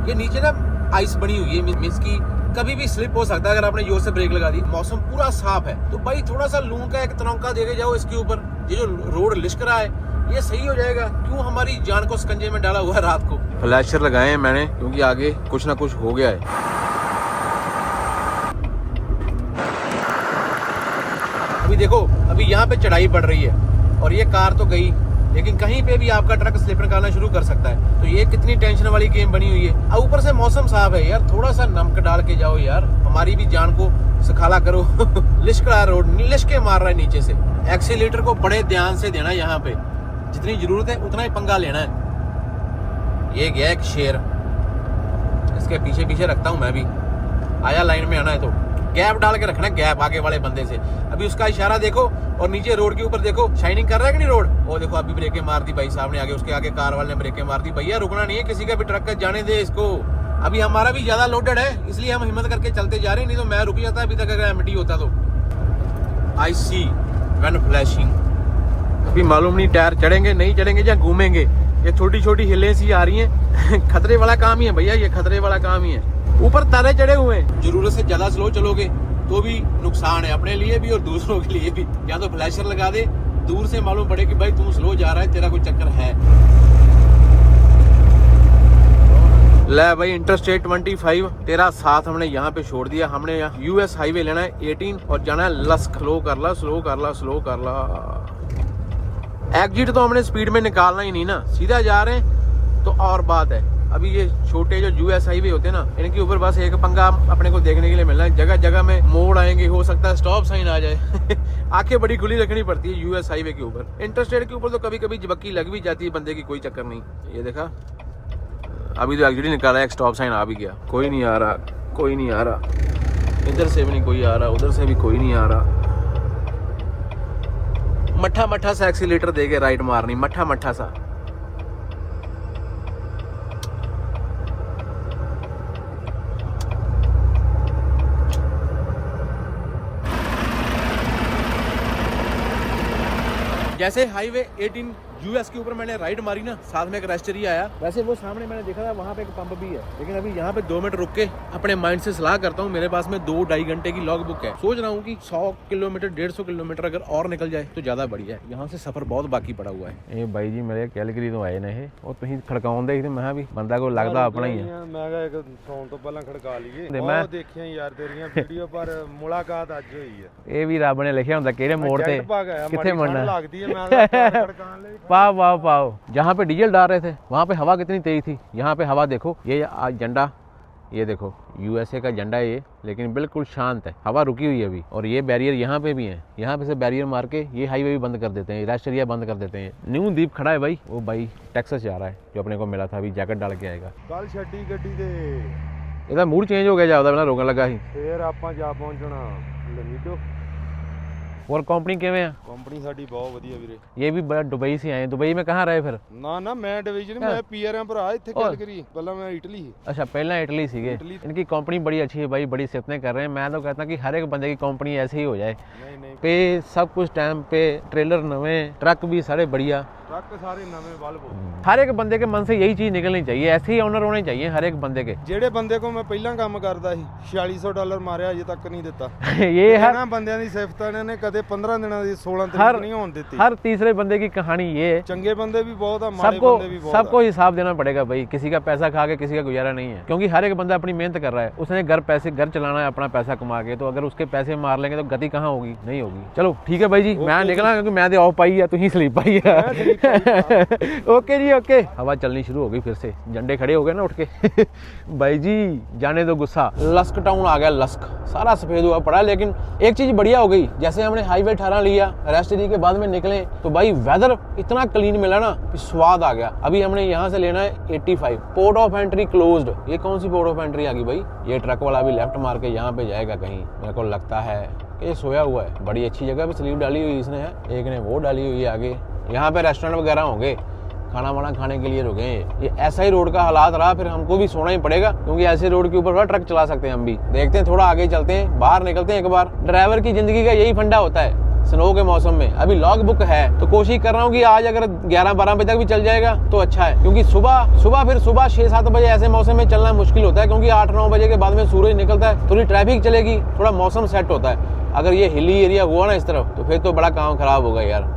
ये नीचे ना आइस बनी हुई है, मींस की कभी भी स्लिप हो सकता है अगर आपने जोर से ब्रेक लगा दी। मौसम पूरा साफ है, तो भाई थोड़ा सा लूं का एक तरौंका देके जाओ इसके ऊपर। ये जो रोड लिश्क रहा है ये सही हो जाएगा। क्यों हमारी जान को स्कंजे में डाला हुआ है रात को। फ्लैशर लगाए हैं मैंने क्योंकि आगे कुछ ना कुछ हो गया है। अभी देखो, अभी यहाँ पे चढ़ाई पड़ रही है और ये कार तो गई, लेकिन कहीं पे भी आपका ट्रक स्लिप निकालना शुरू कर सकता है। तो ये कितनी टेंशन वाली गेम बनी हुई है। और ऊपर से मौसम साफ है यार, थोड़ा सा नमक डाल के जाओ यार, हमारी भी जान को सुखाला करो। लिश्क रहा रोड, लिश्के मार रहा है नीचे से। एक्सीलेटर को बड़े ध्यान से देना, यहाँ पे जितनी जरूरत है उतना ही पंगा लेना है। ये गया एक शेर, इसके पीछे पीछे रखता हूँ मैं भी। आया लाइन में आना है तो गैप डाल के रखना, गैप आगे वाले बंदे से। अभी उसका इशारा देखो और नीचे रोड के ऊपर देखो शाइनिंग कर रहा है कि नहीं रोड। वो देखो अभी ब्रेकें मार दी भाई साहब ने, आगे उसके आगे कार वाले ने ब्रेकें मार दी। भैया रुकना नहीं है किसी का भी ट्रक का, जाने दे इसको। अभी हमारा भी ज्यादा लोडेड है इसलिए हम हिम्मत करके चलते जा रहे हैं, नहीं तो मैं रुक जाता अभी तक अगर एमटी होता तो। आई सी व्हेन फ्लैशिंग। अभी मालूम नहीं टायर चढ़ेंगे नहीं चढ़ेंगे या घूमेंगे। ये छोटी छोटी हिलें सी आ रही हैं। खतरे वाला काम ही है भैया, ये खतरे वाला काम ही है। ऊपर तारे चढ़े हुए हैं। जरूरत से ज्यादा स्लो चलोगे तो भी नुकसान है, अपने लिए भी और दूसरों के लिए भी। या तो फ्लैशर लगा दे, दूर से मालूम पड़े कि भाई तू स्लो जा रहा है, तेरा कोई चक्कर है। ले भाई इंटरस्टेट 25 तेरा साथ हमने यहाँ पे छोड़ दिया। हमने यहाँ यूएस हाईवे लेना है 18 और जाना है लस्क। स्लो कर ला, स्लो कर ला, स्लो कर ला। एग्जिट तो हमने स्पीड में निकालना ही नहीं ना, सीधा जा रहे हैं तो और बात है। अभी ये छोटे जो यूएस हाईवे होते हैं ना, इनके ऊपर बस एक पंगा अपने को देखने के लिए मिलना है। जगह जगह में मोड़ आएंगे, हो सकता है स्टॉप साइन आ जाए। आंखें बड़ी खुली रखनी पड़ती है यूएस हाईवे के ऊपर। इंटरस्टेट के ऊपर तो कभी कभी झपकी लग भी जाती है बंदे की, कोई चक्कर नहीं। ये देखा अभी तो एग्जिट निकाला, एक स्टॉप साइन आ भी गया। कोई नहीं आ रहा, कोई नहीं आ रहा, इधर से भी नहीं कोई आ रहा, उधर से भी कोई नहीं आ रहा। मट्ठा मट्ठा सा एक्सीलेटर दे के राइट मारनी, मट्ठा मट्ठा सा। जैसे हाईवे 18 यूएस के ऊपर मैंने राइट मारी ना, साथ में एक रेस्टरी आया। वैसे वो सामने मैंने देखा था वहाँ पे एक पंप भी है, लेकिन अभी यहाँ पे 2 मिनट रुक के अपने माइंड से सलाह करता हूँ। मेरे पास में 2-2.5 घंटे की लॉग बुक है। सोच रहा हूँ कि 100 किलोमीटर 150 किलोमीटर अगर और निकल जाए तो ज्यादा बढ़िया है। यहाँ से सफर बहुत बाकी पड़ा हुआ है। भाई जी मेरे कैलगरी तो आए ने और तुम खड़काउंदे थे, मैं भी बंदा को लगता अपना ही है। मैं ਕਿਹਾ ਇੱਕ ਸੌਣ ਤੋਂ ਪਹਿਲਾਂ ਖੜਕਾ ਲਈਏ। ਮੈਂ ਦੇਖਿਆ ਯਾਰ ਤੇਰੀਆਂ ਵੀਡੀਓ ਪਰ ਮੁਲਾਕਾਤ ਅੱਜ ਹੋਈ ਹੈ। ਇਹ ਵੀ ਰੱਬ ਨੇ ਲਿਖਿਆ ਹੁੰਦਾ ਕਿਹੜੇ ਮੋੜ ਤੇ ਕਿੱਥੇ ਮਰਨਾ ਲੱਗਦੀ ਹੈ। ਮੈਂ ਖੜਕਾਣ ਲਈ पाओ पाओ पाओ। जहाँ पे डीजल डाल रहे थे वहाँ पे हवा कितनी तेज थी, यहाँ पे हवा देखो। ये झंडा, ये देखो यूएसए का झंडा है ये, लेकिन बिल्कुल शांत है, हवा रुकी हुई है अभी। और ये बैरियर यहाँ पे भी है, यहाँ पे से बैरियर मार के ये हाईवे भी बंद कर देते हैं, रेस्ट एरिया बंद कर देते हैं। न्यू दीप खड़ा है भाई, वो भाई टेक्सास जा रहा है जो अपने को मिला था, अभी जैकेट डाल के आएगा। ਕੱਲ ਛੱਡੀ ਗੱਡੀ ਦੇ ਇਹਦਾ मूड चेंज हो गया जापदा, ਪਹਿਲਾਂ ਰੋਕਣ ਲੱਗਾ ਸੀ। ਫੇਰ ਆਪਾਂ ਜਾ ਪਹੁੰਚਣਾ ਲਮੀਡੋ। और कंपनी ਕਿਵੇਂ ਆ? ਕੰਪਨੀ ਸਾਡੀ ਬਹੁਤ ਵਧੀਆ ਵੀਰੇ। ये भी दुबई से आए हैं। दुबई में कहाँ रहे फिर? ਨਾ ਨਾ ਮੈਂ डिवीजन मैं पीआरएम ਭਰਾ ਇੱਥੇ ਗੱਲ ਕਰੀ। ਪਹਿਲਾਂ मैं इटली ही। अच्छा पहला इटली सीगे। इनकी कंपनी बड़ी अच्छी है भाई, बड़ी सिफतें कर रहे हैं। मैं तो कहता कि हर एक बंदे की कंपनी ऐसे ही हो जाए। नहीं पे सब कुछ टाइम पे, ट्रेलर नवे, ट्रक भी सारे बढ़िया, ट्रक सारे नवे बल्ब। हर एक बंदे के मन से यही चीज निकलनी चाहिए, ऐसे ही ऑनर होने चाहिए हर एक बंदे के। ਜਿਹੜੇ ਬੰਦੇ ਕੋ ਮੈਂ ਪਹਿਲਾਂ ਕੰਮ ਕਰਦਾ ਸੀ $4600 ਮਾਰਿਆ ਅਜੇ ਤੱਕ ਨਹੀਂ ਦਿੱਤਾ। ये हर ਇਹਨਾਂ ਬੰਦਿਆਂ ਦੀ ਸਿਫਤਾਂ ਨੇ ਕਦੇ 15 ਦਿਨਾਂ ਦੀ 16 ਤਰੀਕ ਨਹੀਂ ਹੋਣ ਦਿੱਤੀ। हर तीसरे बंदे की कहानी ये है। ਚੰਗੇ ਬੰਦੇ भी बहुत ਆ, माड़े बंदे भी बहुत। सबको हिसाब देना पड़ेगा भाई, किसी का पैसा खा के किसी का गुजारा नहीं है, क्योंकि हर एक बंदा अपनी मेहनत कर रहा है। उसने घर चलाना है अपना पैसा कमा के, तो अगर उसके पैसे मार लेंगे तो गति कहाँ होगी, नहीं होगी। चलो ठीक है भाई जी, मैं निकला क्योंकि मैं ऑफ पाई है, तुम स्लीप पाई है। ओके जी ओके। हवा चलनी शुरू हो गई फिर से, झंडे खड़े हो गए ना उठ के। भाई जी जाने दो गुस्सा। लस्क टाउन आ गया, लस्क सारा सफेद हुआ पड़ा। लेकिन एक चीज बढ़िया हो गई, जैसे हमने हाईवे 18 लिया, रेस्ट एरिया के बाद में निकले तो भाई वेदर इतना क्लीन मिला ना कि स्वाद आ गया। अभी हमने यहाँ से लेना है 85। Port of entry closed. ये कौन सी पोर्ट ऑफ एंट्री आ गई भाई? ये ट्रक वाला भी लेफ्ट मार के यहाँ पे जाएगा कहीं, मेरे को लगता है कि सोया हुआ है। बड़ी अच्छी जगह पे स्लीप डाली हुई इसने है, एक ने वो डाली हुई है आगे। यहाँ पे रेस्टोरेंट वगैरह होंगे, खाना वाना खाने के लिए रुके हैं। ये ऐसा ही रोड का हालात रहा, फिर हमको भी सोना ही पड़ेगा, क्योंकि ऐसे रोड के ऊपर ट्रक चला सकते हैं हम भी। देखते हैं, थोड़ा आगे चलते हैं, बाहर निकलते हैं एक बार। ड्राइवर की जिंदगी का यही फंडा होता है, स्नो के मौसम में। अभी लॉग बुक है तो कोशिश कर रहा हूँ कि आज अगर 11-12 बजे तक भी चल जाएगा तो अच्छा है, क्योंकि सुबह 6-7 बजे ऐसे मौसम में चलना मुश्किल होता है, क्योंकि 8-9 बजे के बाद में सूरज निकलता है, थोड़ी ट्रैफिक चलेगी, थोड़ा मौसम सेट होता है। अगर ये हिली एरिया हुआ ना इस तरफ तो फिर तो बड़ा काम खराब होगा यार।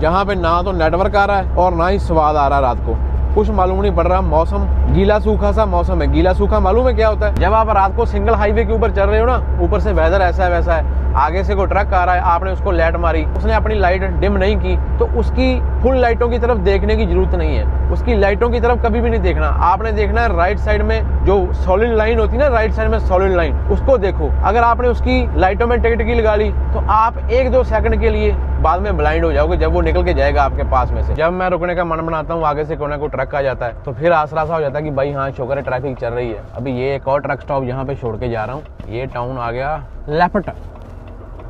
जहाँ पे ना तो नेटवर्क आ रहा है और ना ही स्वाद आ रहा है रात को, कुछ मालूम नहीं पड़ रहा। मौसम गीला सूखा सा मौसम है। गीला सूखा मालूम है क्या होता है? जब आप रात को सिंगल हाईवे के ऊपर चल रहे हो ना, ऊपर से वेदर ऐसा है वैसा है, आगे से कोई ट्रक आ रहा है, आपने उसको लाइट मारी, उसने अपनी लाइट डिम नहीं की तो उसकी फुल लाइटों की तरफ देखने की जरूरत नहीं है। उसकी लाइटों की तरफ कभी भी नहीं देखना, आपने देखना है राइट साइड में जो सॉलिड लाइन होती है ना, राइट साइड में सॉलिड लाइन, उसको देखो। अगर आपने उसकी लाइटों में टिकट की लगा ली तो आप 1-2 सेकंड के लिए बाद में ब्लाइंड हो जाओगे जब वो निकल के जाएगा आपके पास में से। जब मैं रुकने का मन बनाता हूँ, आगे से कोई ना कोई ट्रक आ जाता है तो फिर आसरा सा हो जाता है कि भाई हाँ शुक्र है ट्रैफिक चल रही है। अभी ये एक और ट्रक स्टॉप यहाँ पे छोड़ के जा रहा हूँ। ये टाउन आ गया लेफ्ट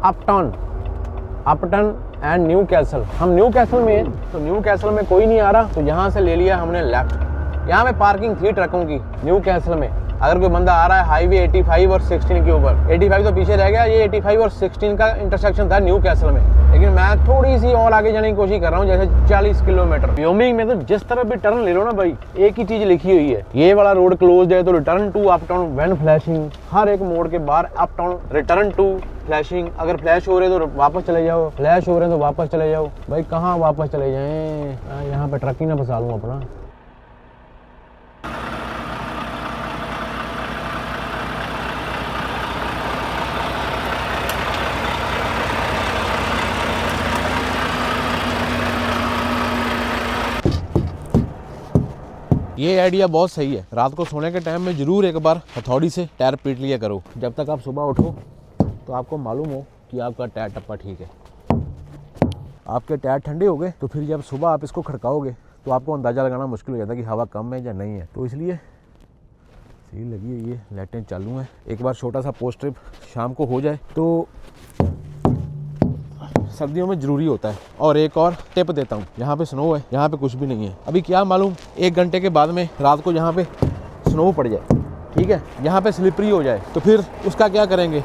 अपटन एंड न्यू कैसल। हम न्यू कैसल में हैं तो न्यू कैसल में कोई नहीं आ रहा तो यहाँ से ले लिया हमने लेफ्ट। यहाँ पे पार्किंग थी ट्रकों की न्यू कैसल में। अगर कोई बंदा आ रहा है हाईवे 85 और 16 के ऊपर, 85 तो पीछे रह गया, ये 85 और 16 का इंटरसेक्शन था न्यू कैसल में, लेकिन मैं थोड़ी सी और आगे जाने की कोशिश कर रहा हूँ, जैसे 40 किलोमीटर। व्योमिंग में तो जिस तरफ भी टर्न ले लो ना भाई, एक ही चीज लिखी हुई है, ये वाला रोड क्लोज है तो return to uptown when flashing. हर एक मोड़ के बाहर अपटाउन रिटर्न टू फ्लैशिंग। अगर फ्लैश हो रहे तो वापस चले जाओ, फ्लैश हो रहे तो वापस चले जाओ। भाई कहाँ वापस चले जाएं? यहाँ पे ट्रक ही ना फंसा लूँ अपना। ये आइडिया बहुत सही है। रात को सोने के टाइम में जरूर एक बार हथौड़ी से टायर पीट लिया करो। जब तक आप सुबह उठो तो आपको मालूम हो कि आपका टायर टप्पा ठीक है। आपके टायर ठंडे हो गए तो फिर जब सुबह आप इसको खड़काओगे तो आपको अंदाज़ा लगाना मुश्किल हो जाता है कि हवा कम है या नहीं है। तो इसलिए सही लगी है, ये लाइटें चालू हैं। एक बार छोटा सा पोस्ट ट्रिप शाम को हो जाए तो सर्दियों में जरूरी होता है। और एक और टिप देता हूँ, यहाँ पे स्नो है, यहाँ पे कुछ भी नहीं है। अभी क्या मालूम 1 घंटे के बाद में रात को यहाँ पे स्नो पड़ जाए, ठीक है, यहाँ पे स्लिपरी हो जाए तो फिर उसका क्या करेंगे?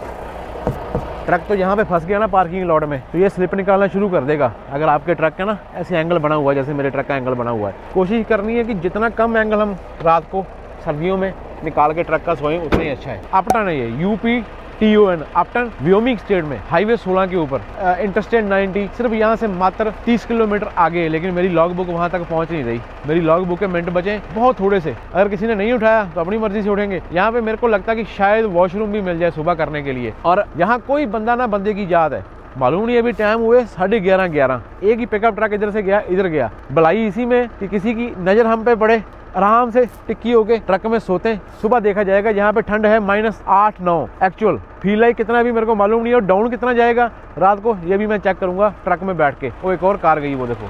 ट्रक तो यहाँ पे फंस गया ना पार्किंग लॉट में, तो ये स्लिप निकालना शुरू कर देगा। अगर आपके ट्रक का ना ऐसे एंगल बना हुआ है जैसे मेरे ट्रक का एंगल बना हुआ है, कोशिश करनी है कि जितना कम एंगल हम रात को सर्दियों में निकाल के ट्रक का सोएं उतना ही अच्छा है। अपटन है ये, UPTON अपटन, व्योमिंग स्टेट में, हाईवे 16 के ऊपर, इंटरस्टेट 90 सिर्फ यहाँ से मात्र 30 किलोमीटर आगे है। लेकिन मेरी लॉग बुक वहाँ तक पहुँच नहीं रही। मेरी लॉग बुक के मिनट बचे बहुत थोड़े से। अगर किसी ने नहीं उठाया तो अपनी मर्जी से उठेंगे। यहाँ पे मेरे को लगता है कि शायद वॉशरूम भी मिल जाए सुबह करने के लिए। और यहाँ कोई बंदा ना बंदे की याद है, मालूम नहीं अभी टाइम हुए 11:30। एक ही पिकअप ट्रक इधर से गया इधर गया। भलाई इसी में कि किसी की नज़र हम पे पड़े, आराम से टिक्की होके ट्रक में सोते हैं। सुबह देखा जाएगा यहाँ पे ठंड है -8-9 एक्चुअल फील है कितना भी मेरे को मालूम नहीं है। और डाउन कितना जाएगा रात को ये भी मैं चेक करूंगा ट्रक में बैठ के। वो एक और कार गई, वो देखो।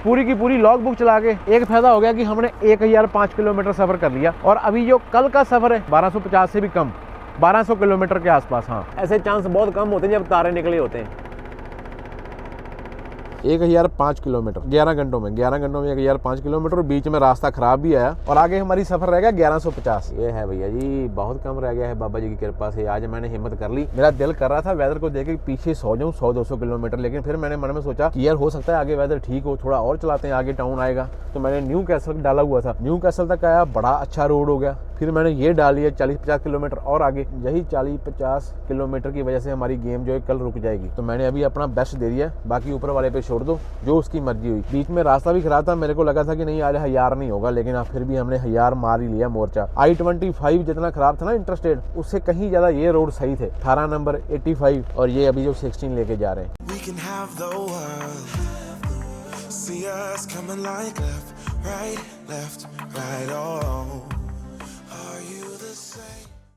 पूरी की पूरी लॉग बुक चला के एक फायदा हो गया कि हमने 1005 किलोमीटर सफर कर लिया। और अभी जो कल का सफर है 1250 से भी कम, 1200 किलोमीटर के आसपास। हाँ, ऐसे चांस बहुत कम होते हैं जब तारे निकले होते हैं। 1005 किलोमीटर 11 घंटों में 1005 किलोमीटर। बीच में रास्ता खराब भी आया और आगे हमारी सफर रह गया 1150। ये है भैया जी, बहुत कम रह गया है बाबा जी की कृपा से। आज मैंने हिम्मत कर ली। मेरा दिल कर रहा था वेदर को देख के पीछे सो जाऊं 100-200 किलोमीटर, लेकिन फिर मैंने मन में सोचा कि यार हो सकता है आगे वेदर ठीक हो, थोड़ा और चलाते हैं, आगे टाउन आएगा। तो मैंने न्यू कैसल डाला हुआ था, न्यू कैसल तक आया, बड़ा अच्छा रोड हो गया। फिर मैंने ये डाल लिया 40-50 किलोमीटर और आगे। यही 40-50 किलोमीटर की वजह से हमारी गेम जो है कल रुक जाएगी। तो मैंने अभी अपना बेस्ट दे दिया, बाकी ऊपर वाले पे छोड़ दो, जो उसकी मर्जी हुई। बीच में रास्ता भी खराब था, मेरे को लगा था कि नहीं आज हयार नहीं होगा, लेकिन फिर भी हमने हयार मार ही लिया मोर्चा। I-25 जितना खराब था ना इंटरस्टेट, उससे कहीं ज्यादा ये रोड सही थे। 18 नंबर 85 और ये अभी जो 16 लेके जा रहे हैं। We can have the world. See us coming like left, right, oh.